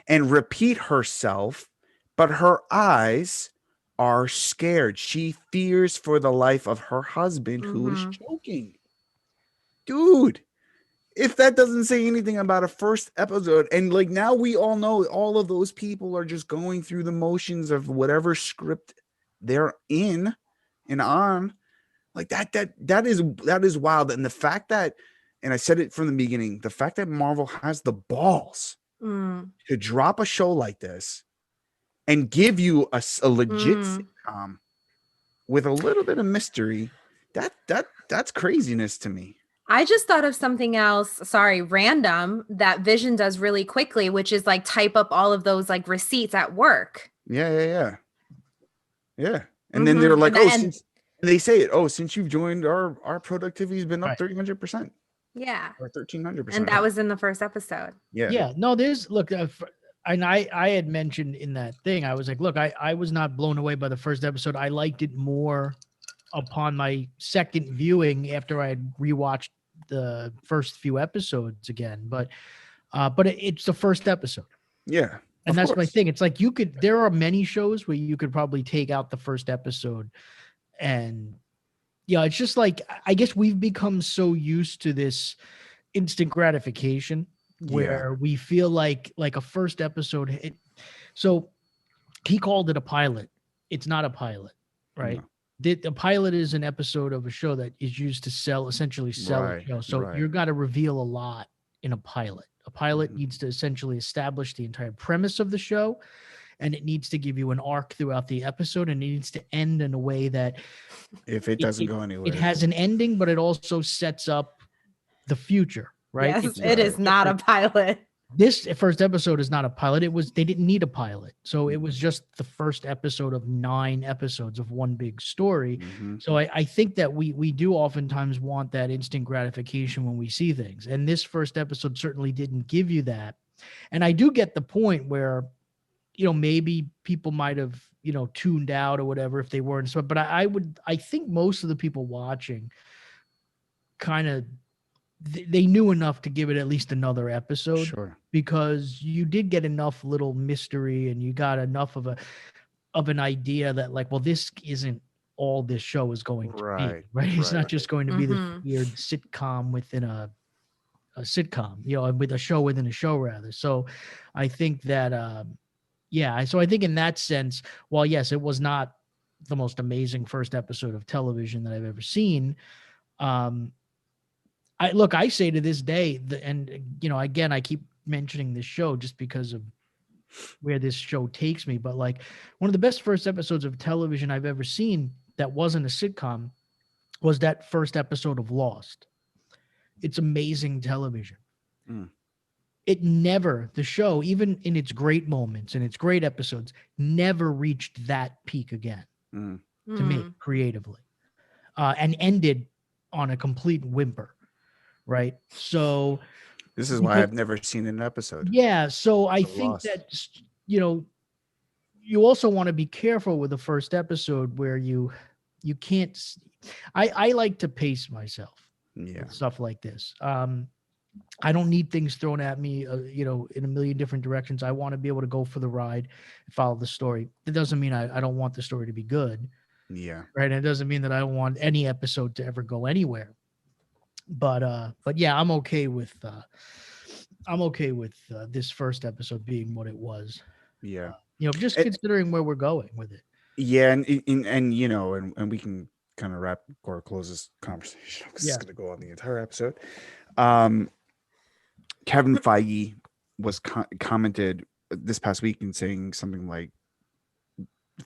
and repeat herself. But her eyes are scared. She fears for the life of her husband who is choking. Dude, if that doesn't say anything about a first episode, and like now we all know all of those people are just going through the motions of whatever script they're in and on, like that is wild. And the fact that, and I said it from the beginning, the fact that Marvel has the balls to drop a show like this and give you a legit sitcom with a little bit of mystery That's craziness to me. I just thought of something else, sorry, random, that Vision does really quickly, which is like type up all of those like receipts at work. Yeah. And then they're like, since they say it, since you've joined our productivity has been up 300%. Yeah. Or 1,300%. And that was in the first episode. Yeah. No, look, and I had mentioned in that thing, I was like, look, I was not blown away by the first episode. I liked it more upon my second viewing after I had rewatched the first few episodes again. But it's the first episode. Yeah. And that's my thing. It's like there are many shows where you could probably take out the first episode and it's just like, I guess we've become so used to this instant gratification where we feel like a first episode. So he called it a pilot. It's not a pilot, right? No. The pilot is an episode of a show that is used to essentially sell a show. So you've got to reveal a lot in a pilot. A pilot needs to essentially establish the entire premise of the show, and it needs to give you an arc throughout the episode, and it needs to end in a way that if it doesn't go anywhere, it has an ending, but it also sets up the future, right? Yes, it is not a pilot. This first episode is not a pilot. They didn't need a pilot. So it was just the first episode of 9 episodes of one big story. Mm-hmm. So I think that we do oftentimes want that instant gratification when we see things. And this first episode certainly didn't give you that. And I do get the point where, maybe people might have, tuned out or whatever if they weren't. But I think most of the people watching kind of, they knew enough to give it at least another episode, because you did get enough little mystery and you got enough of an idea that like, well, this isn't all this show is going to be, right? It's not just going to be this weird sitcom within a sitcom, with a show within a show rather. So I think that, so I think in that sense, while yes, it was not the most amazing first episode of television that I've ever seen, I say to this day, again, I keep mentioning this show just because of where this show takes me. But like one of the best first episodes of television I've ever seen that wasn't a sitcom was that first episode of Lost. It's amazing television. The show, even in its great moments and its great episodes, never reached that peak again to me creatively, and ended on a complete whimper. Right. So this is why I've never seen an episode. Yeah. So I think that, you also want to be careful with the first episode where you can't, I like to pace myself. Yeah. Stuff like this. I don't need things thrown at me, in a million different directions. I want to be able to go for the ride and follow the story. That doesn't mean I don't want the story to be good. Yeah. Right. And it doesn't mean that I don't want any episode to ever go anywhere. But yeah, I'm okay with this first episode being what it was. Yeah. Just considering where we're going with it. Yeah. And we can kind of wrap or close this conversation because it's going to go on the entire episode. Kevin Feige was commented this past week and saying something like,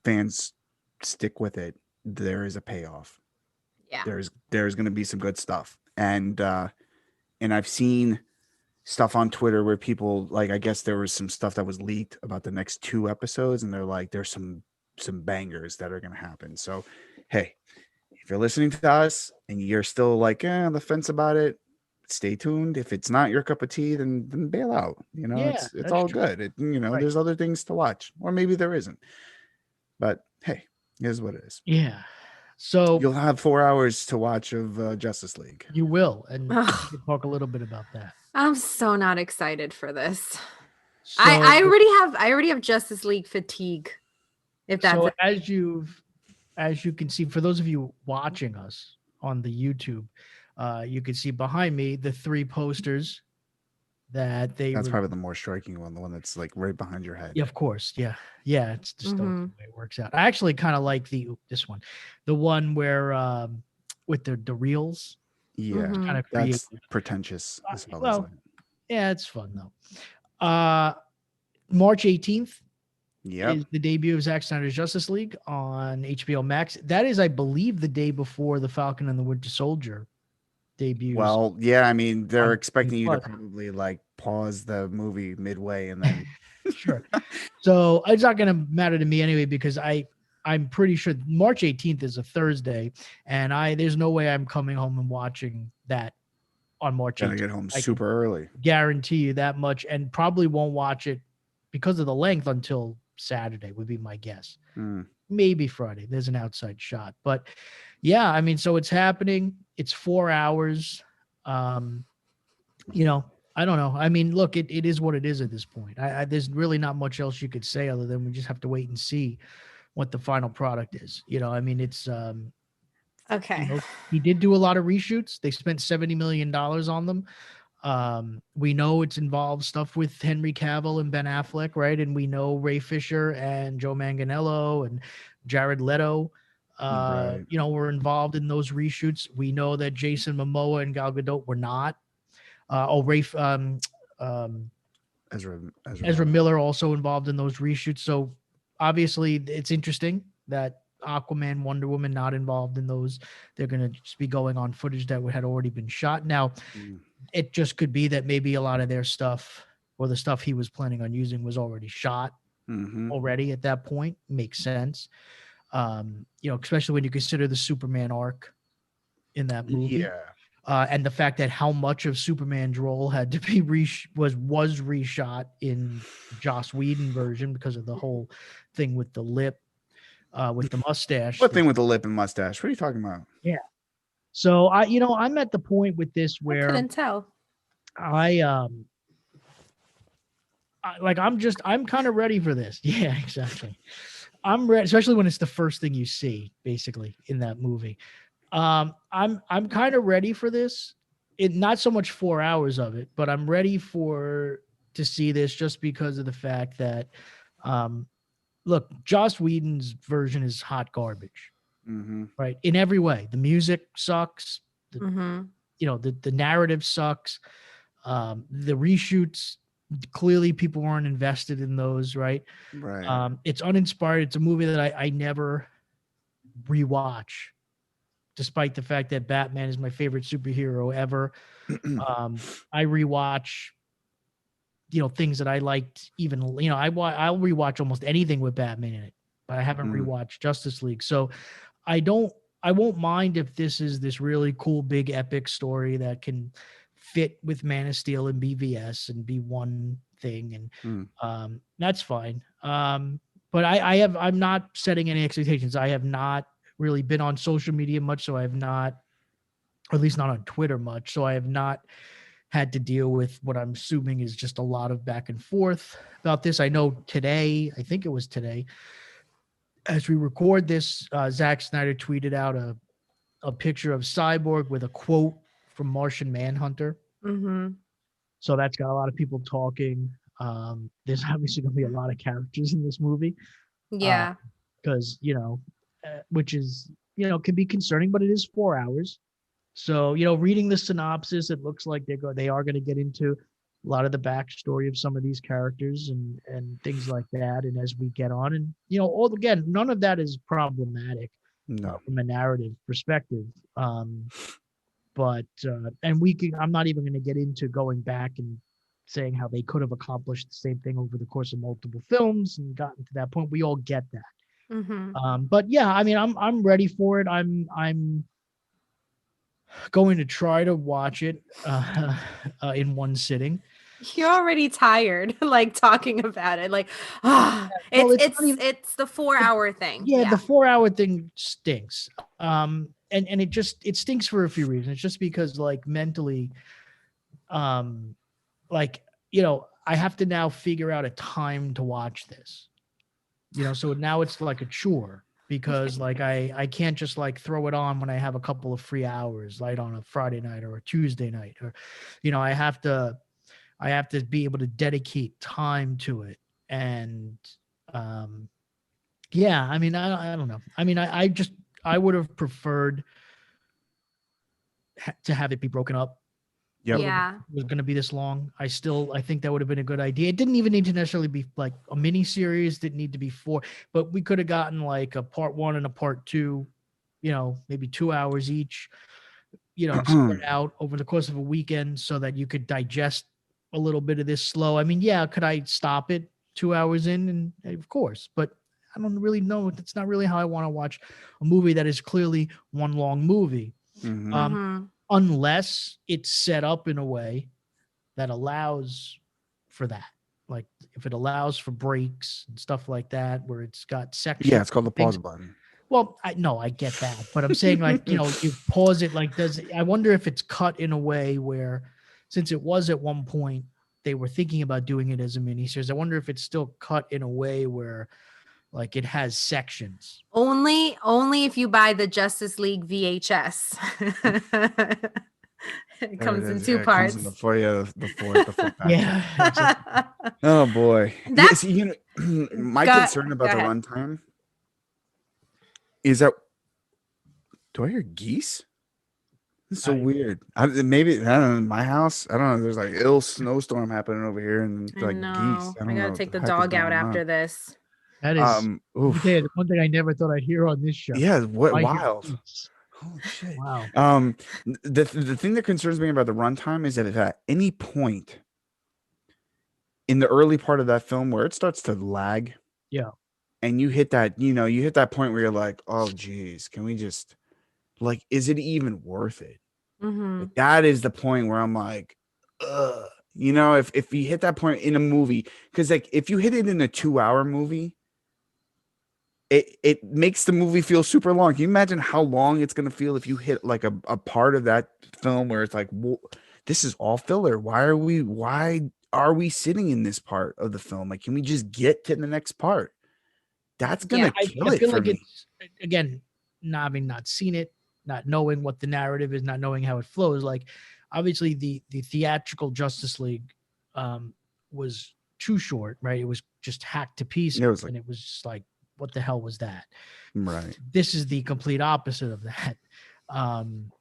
fans stick with it. There is a payoff. Yeah. There's going to be some good stuff. And I've seen stuff on Twitter where people like, I guess there was some stuff that was leaked about the next 2 episodes, and they're like, there's some bangers that are going to happen. So, hey, if you're listening to us and you're still like on the fence about it, stay tuned. If it's not your cup of tea, then bail out. It's all true. Good. There's other things to watch, or maybe there isn't. But hey, it is what it is. Yeah. So you'll have 4 hours to watch of Justice League. You will, and we can talk a little bit about that. I'm so not excited for this. So, I already have Justice League fatigue. If that's so, as you can see, for those of you watching us on the YouTube, you can see behind me the 3 posters that that's probably the more striking one, the one that's like right behind your head. Yeah, of course. Yeah. It's just the way it works out. I actually kind of like this one, the one where with the reels. Yeah, kind of that's pretentious as well. Yeah, it's fun though. March 18th, Yep. is the debut of Zack Snyder's Justice League on HBO Max. That is, I believe, the day before the Falcon and the Winter Soldier debuts. Well, yeah, I mean, they're on expecting you to Plus. probably like pause the movie midway and then Sure. So it's not going to matter to me anyway, because I'm pretty sure March 18th is a Thursday, and there's no way I'm coming home and watching that on March 18th. gotta get home I super early. guarantee you that much, and probably won't watch it because of the length until Saturday would be my guess. Maybe Friday. There's an outside shot, but yeah, I mean, so it's happening. It's 4 hours. I don't know. I mean, look, it is what it is at this point. There's really not much else you could say other than we just have to wait and see what the final product is. I mean, it's Okay. he did do a lot of reshoots. They spent $70 million on them. We know it's involved stuff with Henry Cavill and Ben Affleck, right? And we know Ray Fisher and Joe Manganiello and Jared Leto, Right. were involved in those reshoots. We know that Jason Momoa and Gal Gadot were not. Ezra Miller also involved in those reshoots. So obviously it's interesting that Aquaman, Wonder Woman not involved in those. They're going to just be going on footage that had already been shot. Now, it just could be that maybe a lot of their stuff or the stuff he was planning on using was already shot already at that point. Makes sense. Especially when you consider the Superman arc in that movie. Yeah. And the fact that how much of Superman's role had to be was reshot in Joss Whedon version because of the whole thing with the lip, with the mustache. What thing with the lip and mustache? What are you talking about? Yeah. So I'm at the point with this where I couldn't tell. I'm kind of ready for this. Yeah, exactly. I'm ready, especially when it's the first thing you see, basically, in that movie. I'm kind of ready for this. Not so much 4 hours of it, but I'm ready to see this just because of the fact that, look, Joss Whedon's version is hot garbage, right? In every way. The music sucks. The narrative sucks. The reshoots, clearly people weren't invested in those, right? Right. It's uninspired. It's a movie that I never rewatch, despite the fact that Batman is my favorite superhero ever. I rewatch, things that I liked. Even I'll rewatch almost anything with Batman in it, but I haven't rewatched Justice League. So I won't mind if this is this really cool, big, epic story that can fit with Man of Steel and BVS and be one thing, and that's fine. But I'm not setting any expectations. I have not really been on social media much, so I have not, or at least not on Twitter much, so I have not had to deal with what I'm assuming is just a lot of back and forth about this. I know today, I think it was today, as we record this, Zack Snyder tweeted out a picture of Cyborg with a quote from Martian Manhunter. So that's got a lot of people talking. There's obviously going to be a lot of characters in this movie. Yeah. Because, which is, can be concerning, but it is 4 hours. So, reading the synopsis, it looks like they are going to get into a lot of the backstory of some of these characters and things like that. And as we get on, and, again, none of that is problematic from a narrative perspective. But I'm not even going to get into going back and saying how they could have accomplished the same thing over the course of multiple films and gotten to that point. We all get that. But yeah, I mean, I'm ready for it. I'm going to try to watch it in one sitting. You're already tired, like talking about it. Like, it's the 4 hour thing. Yeah, the 4 hour thing stinks. And it stinks for a few reasons. It's just because, like, mentally, I have to now figure out a time to watch this. So now it's like a chore because like I can't just like throw it on when I have a couple of free hours, like on a Friday night or a Tuesday night, or I have to be able to dedicate time to it. And yeah, I mean, I don't know. I mean, I would have preferred to have it be broken up, Yep. Yeah. It was going to be this long. I think that would have been a good idea. It didn't even need to necessarily be like a mini series. Didn't need to be 4, but we could have gotten like a part 1 and a part 2, maybe 2 hours each, spread out over the course of a weekend so that you could digest a little bit of this slow. I mean, yeah, could I stop it 2 hours in? And of course, but I don't really know. That's not really how I want to watch a movie that is clearly one long movie. Unless it's set up in a way that allows for that. Like if it allows for breaks and stuff like that, where it's got sections. Yeah, it's called the pause button. Well, I get that, but I'm saying like, you pause it, like I wonder if it's cut in a way where, since it was at one point, they were thinking about doing it as a miniseries. I wonder if it's still cut in a way where like it has sections. Only if you buy the Justice League VHS. It comes in 2 parts. The fourth pack. Yeah. Exactly. Oh boy. Yes, my concern about the runtime is that, do I hear geese? It's so weird. Maybe, I don't know, in my house, I don't know, there's like ill snowstorm happening over here and like geese. I gotta take the dog out after this. That is one thing I never thought I'd hear on this show. Yeah, wild. Holy shit. Wow. The thing that concerns me about the runtime is that if at any point in the early part of that film where it starts to lag, and you hit that, point where you're like, oh geez, can we just, like, is it even worth it? Like, that is the point where I'm like, ugh. If you hit that point in a movie, because like if you hit it in a 2-hour movie, it makes the movie feel super long. Can you imagine how long it's going to feel if you hit like a part of that film where it's like, well, this is all filler. Why are we sitting in this part of the film? Like, can we just get to the next part? That's going to kill it for me. It's, again, having not seen it, not knowing what the narrative is, not knowing how it flows. Like, obviously the theatrical Justice League was too short, right? It was just hacked to pieces. And it was just like, what the hell was that? Right. This is the complete opposite of that. And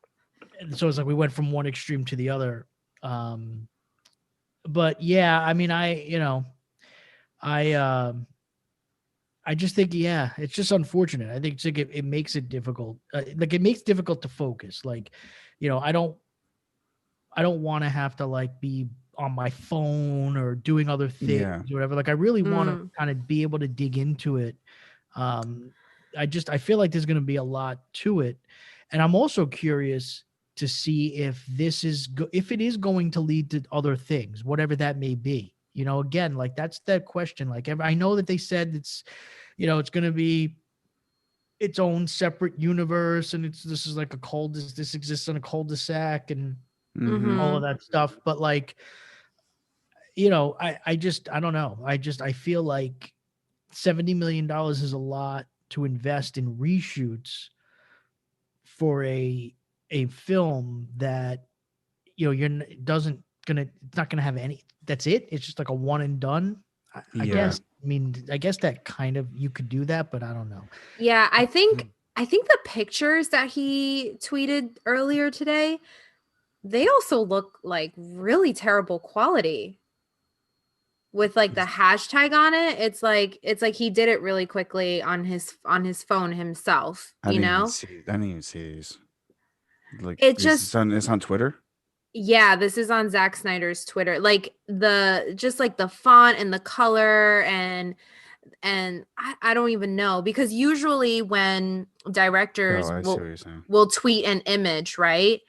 so it's like we went from one extreme to the other. But yeah, I mean, I just think, it's just unfortunate. I think it's like it makes it difficult. It makes it difficult to focus. Like, I don't want to have to like be on my phone or doing other things or whatever. Like, I really want to kind of be able to dig into it. I feel like there's going to be a lot to it. And I'm also curious to see if if it is going to lead to other things, whatever that may be. Again, like that's that question. Like, I know that they said it's going to be its own separate universe, and this is like this exists in a cul-de-sac and all of that stuff. But like, I don't know. I feel like $70 million is a lot to invest in reshoots for a film that, it's not gonna have any. That's it. It's just like a one and done. I guess. I guess that kind of, you could do that, but I don't know. Yeah, I think the pictures that he tweeted earlier today, they also look like really terrible quality. With like the hashtag on it, it's like he did it really quickly on his phone himself. I didn't even see these. Like, it's on Twitter. Yeah, this is on Zack Snyder's Twitter. Like the font and the color and I don't even know, because usually when directors will tweet an image, right?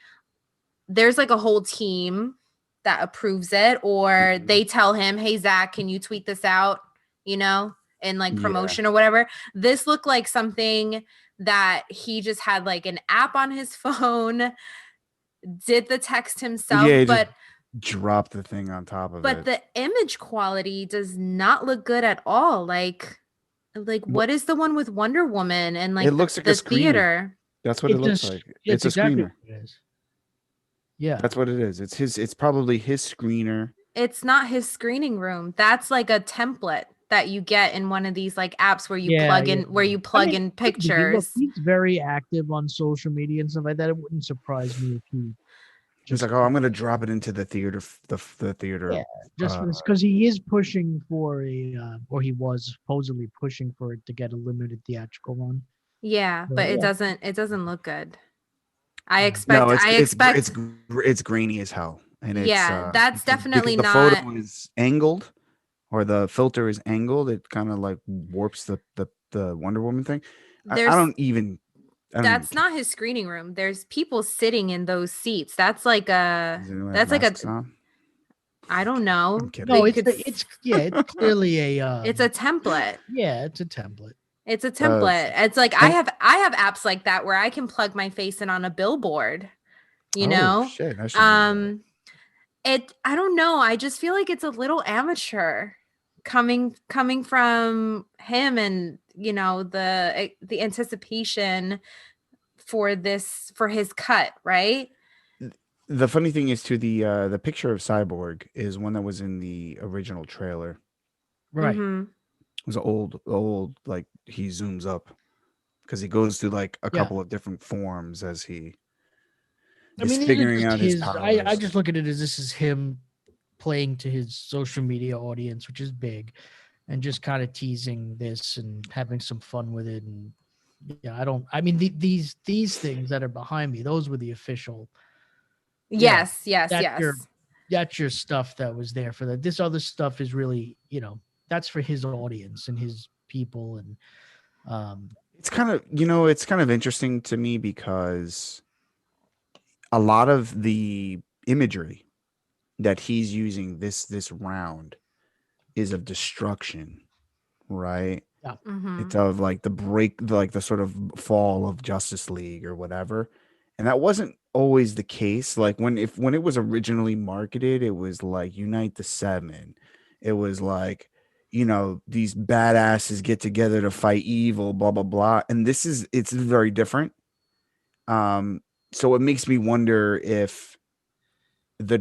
There's like a whole team that approves it, or they tell him, hey, Zach, can you tweet this out, in like promotion or whatever. This looked like something that he just had like an app on his phone, did the text himself, but dropped the thing on top of it. But the image quality does not look good at all. Like what is the one with Wonder Woman and like it looks like the a theater? That's what it looks like. It's a exactly screener. What it is. Yeah, that's what it is. It's probably his screener. It's not his screening room. That's like a template that you get in one of these like apps where you plug in pictures. He's very active on social media and stuff like that. It wouldn't surprise me if he He's like, oh, I'm gonna drop it into the theater. The theater. Yeah, just because he is pushing for or he was supposedly pushing for it to get a limited theatrical run. Yeah, but it doesn't look good. I No, expect it's grainy as hell, and that's definitely because not. the photo is angled, or the filter is angled. It kind of like warps the Wonder Woman thing. That's not his screening room. There's people sitting in those seats. That's like a. I don't know. No, it's clearly a. It's a template. Yeah, it's a template. It's a template. It's like I have apps like that where I can plug my face in on a billboard. You know? Shit, I don't know. I just feel like it's a little amateur coming from him, and the anticipation for his cut, right? The funny thing is, too, the picture of Cyborg is one that was in the original trailer. Right. Mm-hmm. It was old, like he zooms up because he goes through like a couple of different forms as he is figuring out his powers. I just look at it as this is him playing to his social media audience, which is big, and just kind of teasing this and having some fun with it. And these things that are behind me, those were the official. Yes. That's your stuff that was there for that. This other stuff is really, that's for his audience and his people. And it's kind of interesting to me because a lot of the imagery that he's using this round is of destruction, right? Yeah. Mm-hmm. It's of like the sort of fall of Justice League or whatever. And that wasn't always the case. Like when it was originally marketed, it was like Unite the Seven. It was like, these badasses get together to fight evil, blah, blah, blah. And it's very different. So it makes me wonder if the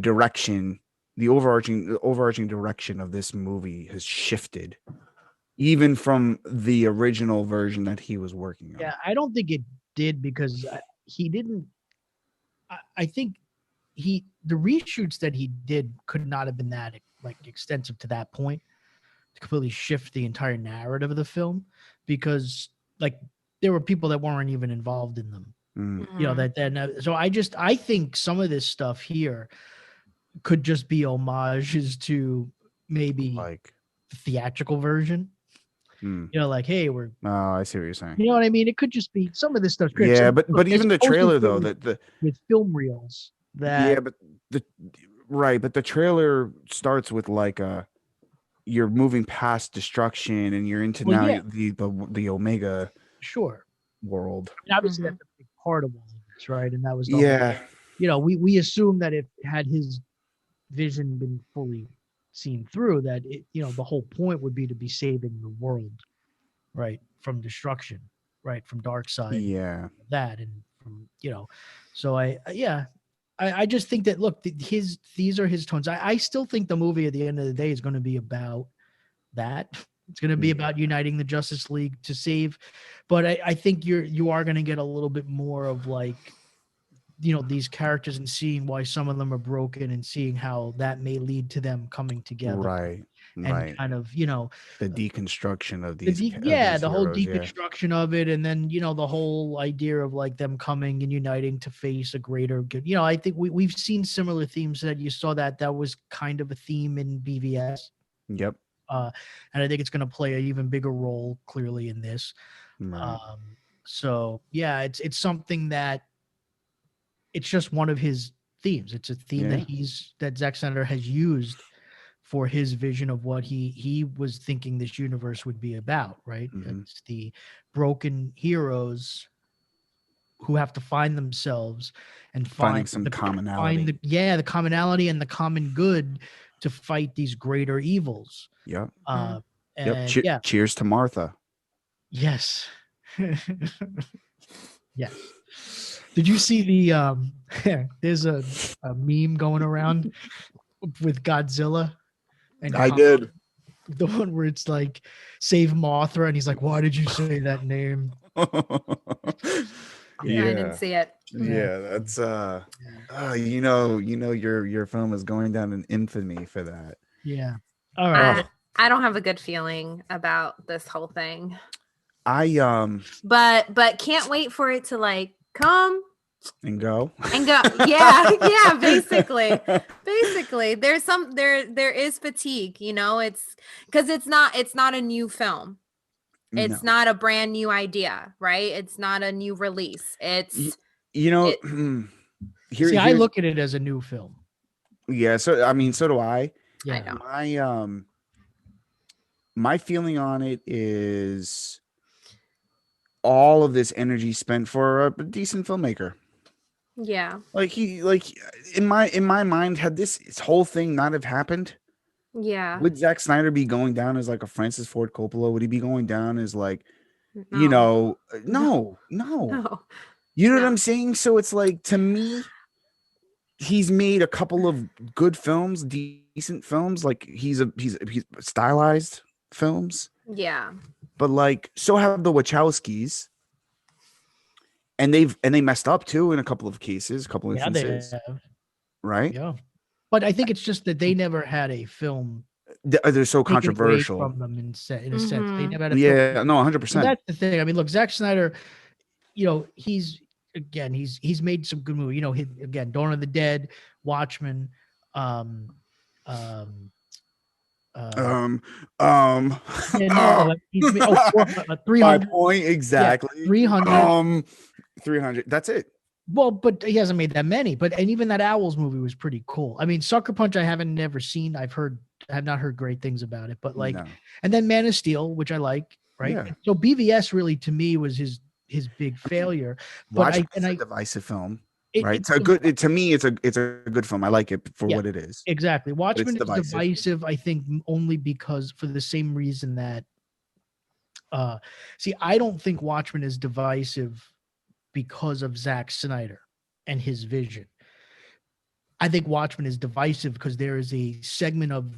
overarching direction of this movie has shifted, even from the original version that he was working on. Yeah, I don't think it did because he didn't. I think the reshoots that he did could not have been that like extensive to that point to completely shift the entire narrative of the film, because like there were people that weren't even involved in them. Mm-hmm. So I think some of this stuff here could just be homages to maybe like the theatrical version. Like, hey, we're. Oh, I see what you're saying. You know what I mean? It could just be some of this stuff. Yeah, but even the trailer though, with film reels. But the trailer starts with like you're moving past destruction and you're into the Omega world. And obviously that's a big part of all of this, right? And that was we assume that if had his vision been fully seen through, that the whole point would be to be saving the world, right, from destruction, right, from dark side, that, and from so I just think that look, these are his tones. I still think the movie at the end of the day is going to be about that. It's going to be about uniting the Justice League to save, but I think you are going to get a little bit more of like these characters and seeing why some of them are broken and seeing how that may lead to them coming together. Right. Kind of, the deconstruction of these. The whole deconstruction of it. And then, the whole idea of like them coming and uniting to face a greater good. I think we've seen similar themes that you saw that was kind of a theme in BVS. Yep. And I think it's going to play an even bigger role clearly in this. Right. So yeah, it's something that it's just one of his themes. It's a theme that Zack Snyder has used for his vision of what he was thinking this universe would be about, right? Mm-hmm. It's the broken heroes who have to find themselves and finding some commonality. The commonality and the common good to fight these greater evils. Yeah. Cheers to Martha. Yes. Yes. Did you see the there's a meme going around with Godzilla? And I did. The one where it's like save Mothra and he's like, why did you say that name? Yeah, I didn't see it. Yeah, that's your film is going down in infamy for that. Yeah. All right. I don't have a good feeling about this whole thing. But can't wait for it to like come and go. Yeah, basically there is fatigue, it's because it's not a new film. It's not a brand new idea, right? It's not a new release. It's I look at it as a new film. Yeah, so I mean, so do I. Yeah. I know. My feeling on it is all of this energy spent for a decent filmmaker. Yeah. Like in my mind, had this whole thing not have happened, yeah, would Zack Snyder be going down as like a Francis Ford Coppola? Would he be going down as like, no. No. You know what I'm saying? So it's like, to me, he's made a couple of good films, decent films. Like he's stylized films. Yeah. But like, so have the Wachowskis. And they messed up too in a couple of cases, instances. They have. Right? Yeah. But I think it's just that they never had a film. They're so controversial from them in a sense. They never had a film. No, 100%. That's the thing. I mean, look, Zack Snyder, he's made some good movies. Again, Dawn of the Dead, Watchmen, 300 point exactly. Yeah, 300. 300. That's it. Well, but he hasn't made that many. And even that Owls movie was pretty cool. I mean, Sucker Punch, I haven't never seen. I have not heard great things about it. But and then Man of Steel, which I like. Right. Yeah. So BVS really to me was his big failure. But it's a divisive film. Right. To me, it's a good film. I like it for what it is. Exactly. Watchmen is divisive, I think, only because for the same reason that I don't think Watchmen is divisive because of Zack Snyder and his vision. I think Watchmen is divisive because there is a segment of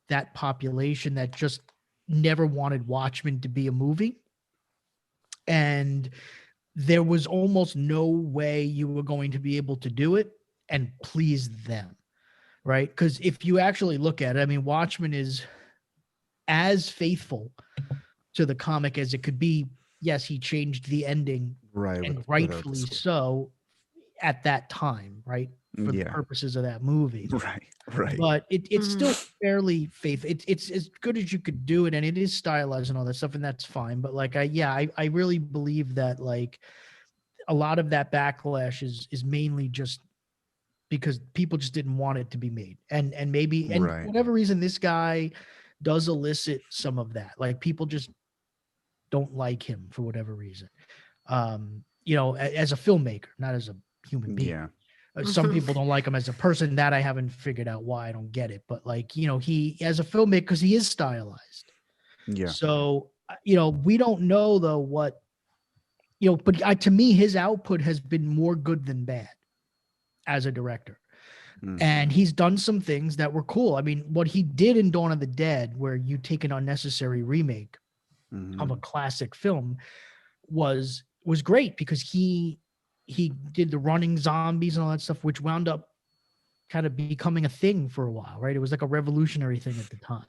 that population that just never wanted Watchmen to be a movie. And there was almost no way you were going to be able to do it and please them, right? Because if you actually look at it, I mean, Watchmen is as faithful to the comic as it could be. Yes, he changed the ending, right, and rightfully so at that time, right? For the purposes of that movie. Right. But it's still fairly faithful. It's as good as you could do it, and it is stylized and all that stuff, and that's fine. But I really believe that like a lot of that backlash is mainly just because people just didn't want it to be made. And maybe for whatever reason, this guy does elicit some of that. Like people just don't like him for whatever reason. As a filmmaker, not as a human being. Yeah. Some people don't like him as a person. That I haven't figured out why. I don't get it. But he as a filmmaker, because he is stylized. Yeah. So we don't know though what but to me his output has been more good than bad as a director. And he's done some things that were cool. I mean, what he did in Dawn of the Dead, where you take an unnecessary remake of a classic film, was great because he did the running zombies and all that stuff, which wound up kind of becoming a thing for a while, right? It was like a revolutionary thing at the time.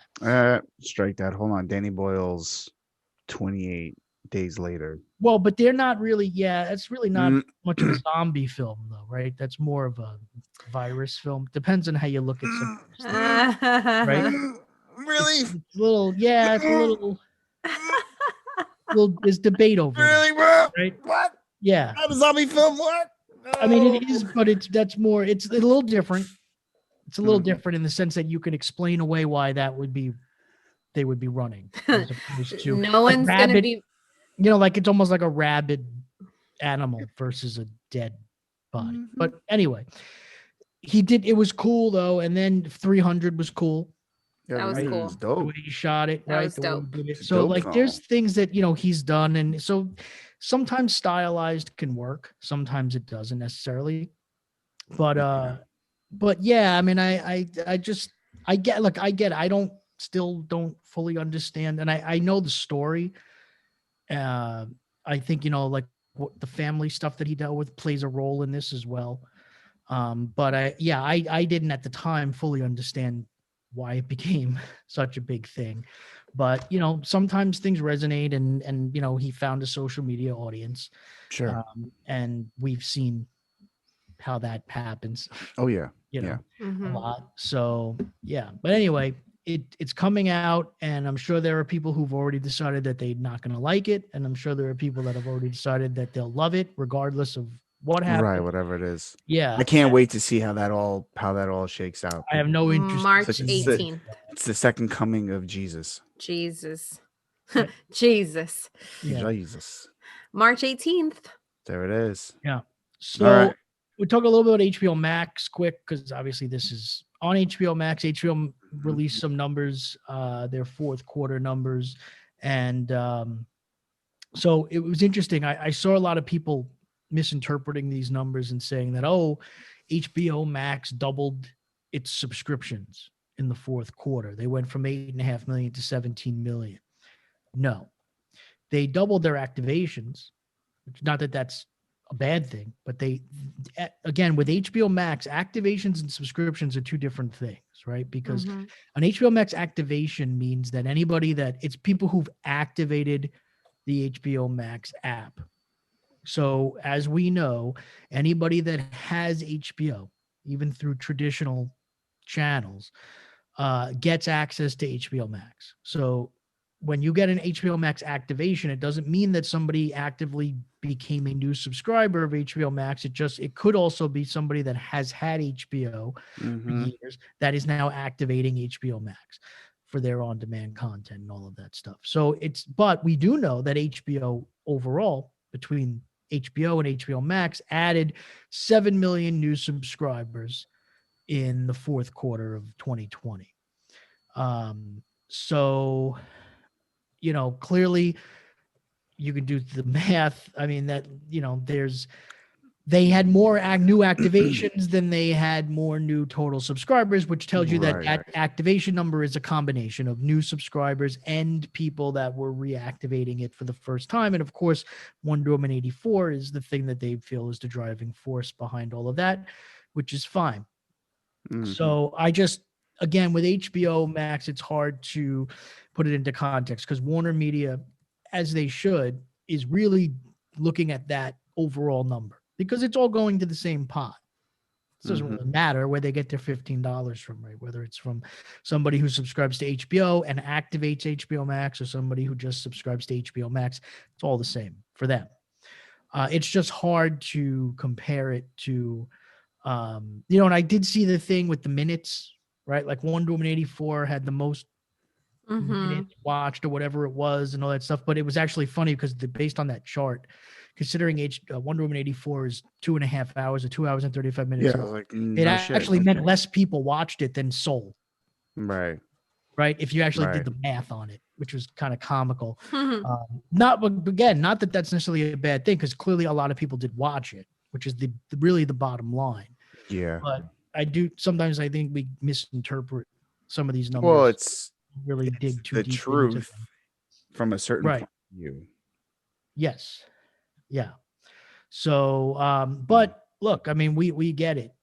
Strike that. Hold on. Danny Boyle's 28 Days Later. Well, but they're not really, it's really not much of a zombie film though, right? That's more of a virus film. Depends on how you look at some stuff, right? Really? It's a little, it's a little, there's debate over really, it, bro? right? What? Yeah. Not a zombie film, what? No. I mean, it is, but it's a little different. It's a little different in the sense that you can explain away why they would be running. As opposed to no one's going to be... it's almost like a rabid animal versus a dead body. But anyway, it was cool though. And then 300 was cool. Yeah, that was cool. Was dope. The way he shot it, that right? Was dope. So there's things that, he's done. And so sometimes stylized can work. Sometimes it doesn't necessarily. But yeah, I mean, I get it. I still don't fully understand. And I know the story. I think, like what the family stuff that he dealt with plays a role in this as well. But I didn't at the time fully understand why it became such a big thing. But, sometimes things resonate and, he found a social media audience. Sure. And we've seen how that happens. Oh yeah. A Mhm. lot. So yeah. But anyway, it's coming out, and I'm sure there are people who've already decided that they're not going to like it, and I'm sure there are people that have already decided that they'll love it, regardless of what happens. Right, whatever it is. Yeah, I can't wait to see how that all shakes out. I have no interest. March Such a- 18th. It's the second coming of Jesus. Jesus. Yeah. Jesus. Yeah. Jesus. March 18th. There it is. So All right. we talk a little bit about HBO Max quick, because obviously this is on HBO Max. HBO released some numbers, their fourth quarter numbers. And so it was interesting. I saw a lot of people misinterpreting these numbers and saying that, HBO Max doubled its subscriptions in the fourth quarter. They went from 8.5 million to 17 million. No, they doubled their activations. Not that that's a bad thing, but again, with HBO Max, activations and subscriptions are two different things, right? Because Mhm. an HBO Max activation means that it's people who've activated the HBO Max app. So as we know, anybody that has HBO, even through traditional channels, gets access to HBO Max. So when you get an HBO Max activation, it doesn't mean that somebody actively became a new subscriber of HBO Max. It could also be somebody that has had HBO for years that is now activating HBO Max for their on-demand content and all of that stuff. So but we do know that HBO overall, between HBO and HBO Max, added 7 million new subscribers in the fourth quarter of 2020. So, clearly you can do the math. I mean, they had more new activations than they had more new total subscribers, which tells you that activation number is a combination of new subscribers and people that were reactivating it for the first time. And of course, Wonder Woman 84 is the thing that they feel is the driving force behind all of that, which is fine. So again, with HBO Max, it's hard to put it into context because Warner Media, as they should, is really looking at that overall number because it's all going to the same pot. It doesn't really matter where they get their $15 from, right? Whether it's from somebody who subscribes to HBO and activates HBO Max or somebody who just subscribes to HBO Max, it's all the same for them. It's just hard to compare it to, and I did see the thing with the minutes, right? Like Wonder Woman 84 had the most minutes watched or whatever it was and all that stuff. But it was actually funny because based on that chart, considering Wonder Woman 84 is 2.5 hours or 2 hours and 35 minutes. Yeah, it actually meant less people watched it than sold. Right. Right. If you actually did the math on it, which was kind of comical. Not that that's necessarily a bad thing, because clearly a lot of people did watch it, which is really the bottom line. Yeah. But sometimes I think we misinterpret some of these numbers. Well, it's dig too the deep truth into them. from a certain point of view. Yes. Yeah. So, but look, I mean, we get it.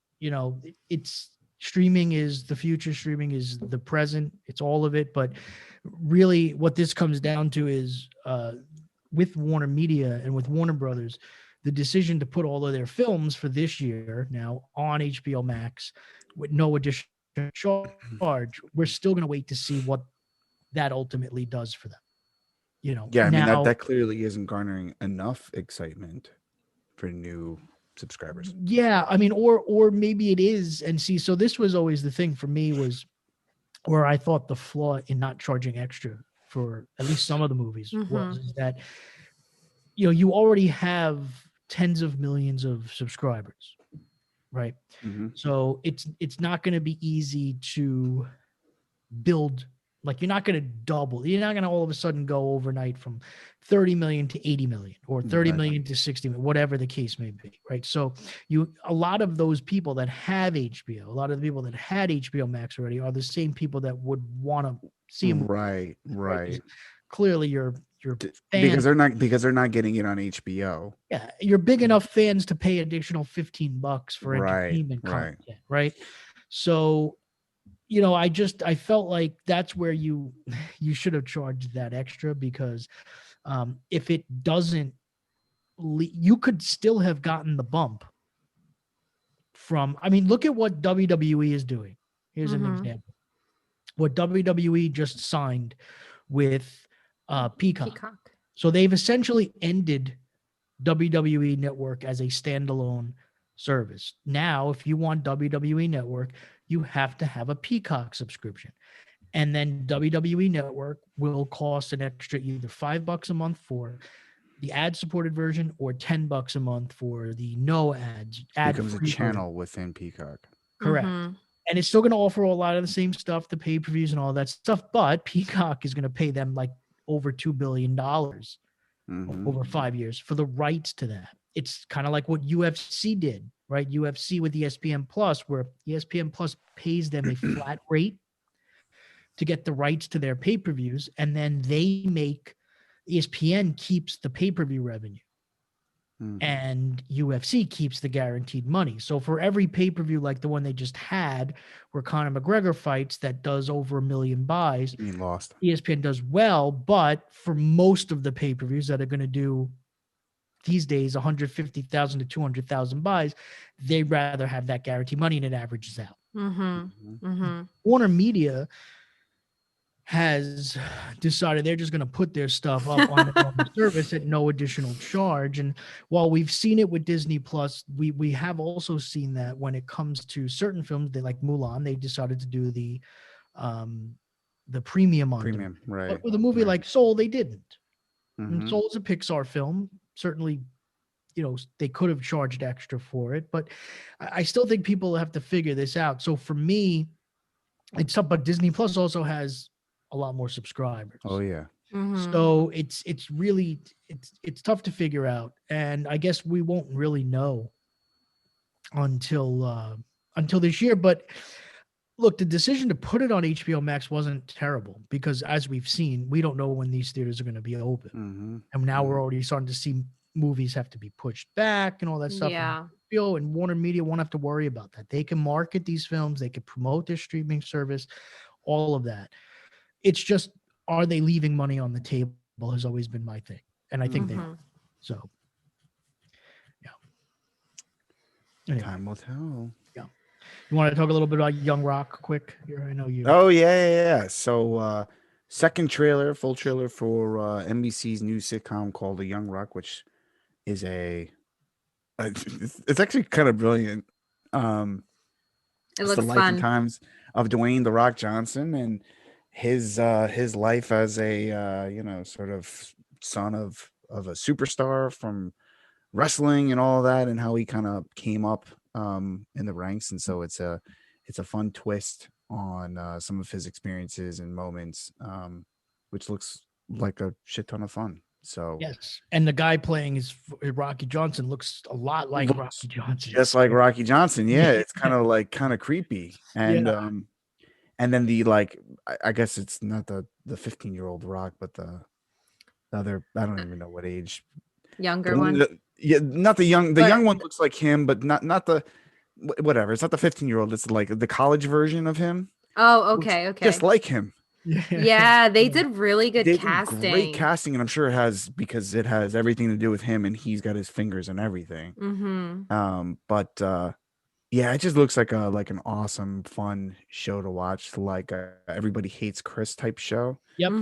It's streaming is the future. Streaming is the present. It's all of it. But really what this comes down to is with Warner Media and with Warner Brothers, the decision to put all of their films for this year now on HBO Max with no additional charge. We're still going to wait to see what that ultimately does for them. Yeah, I mean, that clearly isn't garnering enough excitement for new subscribers. Yeah, I mean, or maybe it is. And see, so this was always the thing for me, was where I thought the flaw in not charging extra for at least some of the movies was that you already have tens of millions of subscribers, right? So it's not going to be easy to build. Like, you're not going to double. You're not going to all of a sudden go overnight from 30 million to 80 million or 30 million to 60 million, whatever the case may be, right? So a lot of those people that have HBO, a lot of the people that had HBO Max already are the same people that would want to see them. Right. Clearly, you're your because fans. they're not getting it on HBO. Yeah, you're big enough fans to pay additional $15 for entertainment Right. content, right? So, I felt like that's where you should have charged that extra, because if it doesn't, you could still have gotten the bump from. I mean, look at what WWE is doing. Here's an example. What WWE just signed with Peacock. So they've essentially ended WWE Network as a standalone service. Now, if you want WWE Network, you have to have a Peacock subscription. And then WWE Network will cost an extra either $5 a month for the ad-supported version or $10 a month for the no ads. Becomes a channel within Peacock. Correct. And it's still going to offer a lot of the same stuff, the pay-per-views and all that stuff, but Peacock is going to pay them like over $2 billion over 5 years for the rights to that. It's kind of like what UFC did, right? UFC with ESPN Plus, where ESPN Plus pays them a flat rate to get the rights to their pay-per-views, and then ESPN keeps the pay-per-view revenue. And UFC keeps the guaranteed money. So for every pay-per-view like the one they just had, where Conor McGregor fights, that does over 1 million buys, lost. ESPN does well, but for most of the pay-per-views that are going to do these days 150,000 to 200,000 buys, they'd rather have that guaranteed money, and it averages out. Warner Media has decided they're just going to put their stuff up on the service at no additional charge. And while we've seen it with Disney Plus, we have also seen that when it comes to certain films, they like Mulan, they decided to do the premium on Premium, right? But with a movie like Soul, they didn't. And Soul is a Pixar film. Certainly, they could have charged extra for it, but I still think people have to figure this out. So for me, it's tough, but Disney Plus also has a lot more subscribers. Oh yeah. So it's really it's tough to figure out, and I guess we won't really know until this year. But look, the decision to put it on HBO Max wasn't terrible, because as we've seen, we don't know when these theaters are going to be open, and now we're already starting to see movies have to be pushed back and all that stuff. Yeah. And Warner Media won't have to worry about that. They can market these films, they can promote their streaming service, all of that. It's just, are they leaving money on the table has always been my thing. And I think they are. So, yeah. Anyway. Time will tell. Yeah. You want to talk a little bit about Young Rock quick here? I know you. Oh, yeah. So, second trailer, full trailer for NBC's new sitcom called The Young Rock, which is it's actually kind of brilliant. It looks the life fun. and times of Dwayne "The Rock" Johnson and his life as a sort of son of a superstar from wrestling and all that, and how he kind of came up in the ranks. And so it's a fun twist on some of his experiences and moments, which looks like a shit ton of fun. So yes, and the guy playing is Rocky Johnson looks a lot like Rocky Johnson, just like Rocky Johnson. Yeah, it's kind of creepy, and and then I guess it's not the 15-year-old Rock, but the other, I don't even know what age. Younger one. Not the young. The young one looks like him, but not the whatever. It's not the 15-year-old. It's like the college version of him. Oh, okay. Just like him. Yeah, they did really good casting. Great casting, and I'm sure it has, because it has everything to do with him, and he's got his fingers and everything. Yeah, it just looks like an awesome, fun show to watch, like Everybody Hates Chris type show. Yep.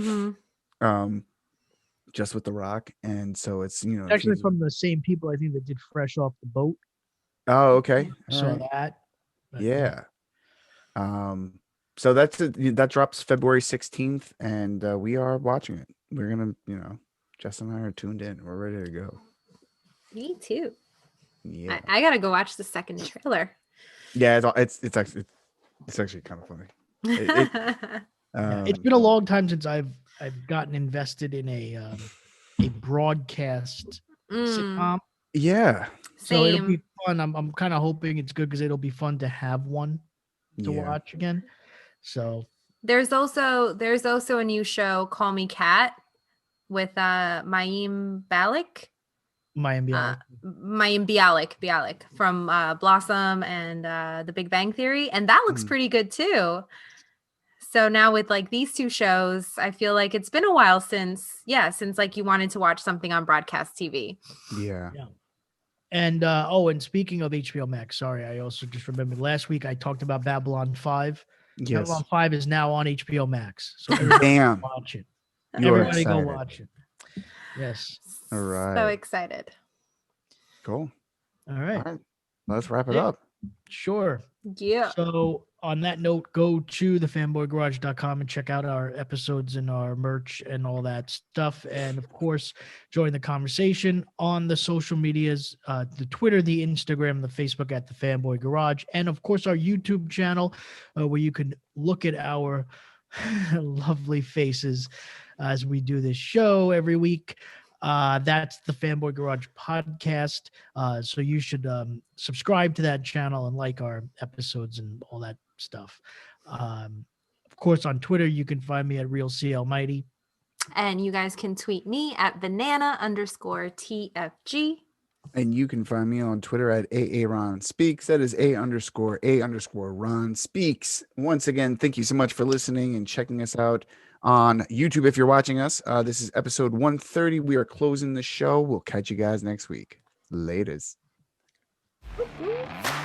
Just with The Rock, and so it's actually from the same people I think that did Fresh Off the Boat. Oh, okay. Saw that. Yeah. So that drops February 16th, and we are watching it. We're gonna, Jess and I are tuned in. We're ready to go. Me too. Yeah. I gotta go watch the second trailer. Yeah, it's actually kind of funny. It's been a long time since I've gotten invested in a broadcast sitcom. Yeah. So it'll be fun. I'm kind of hoping it's good, because it'll be fun to have one to watch again. So there's also a new show, Call Me Kat, with Mayim Bialik. Mayim Bialik from Blossom and The Big Bang Theory, and that looks pretty good too. So now with like these two shows, I feel like it's been a while since like you wanted to watch something on broadcast TV. Yeah. And and speaking of HBO Max, sorry, I also just remembered last week I talked about Babylon 5. Yes. Babylon 5 is now on HBO Max. So Damn. watch it. You are Everybody go excited. watch it. Yes. All right. So excited. Cool. All right. All right. Let's wrap it Yeah. up. Sure. Yeah. So on that note, go to thefanboygarage.com and check out our episodes and our merch and all that stuff. And of course, join the conversation on the social medias, the Twitter, the Instagram, the Facebook at the Fanboy Garage. And of course, our YouTube channel where you can look at our lovely faces as we do this show every week. That's the Fanboy Garage podcast. So you should subscribe to that channel and like our episodes and all that stuff. Of course, on Twitter, you can find me at RealCLmighty. And you guys can tweet me at banana_TFG. And you can find me on Twitter at AARonSpeaks. That is A_A_Ron Speaks. Once again, thank you so much for listening and checking us out on YouTube if you're watching us. This is episode 130. We are closing the show. We'll catch you guys next week. Laters. Woo-hoo.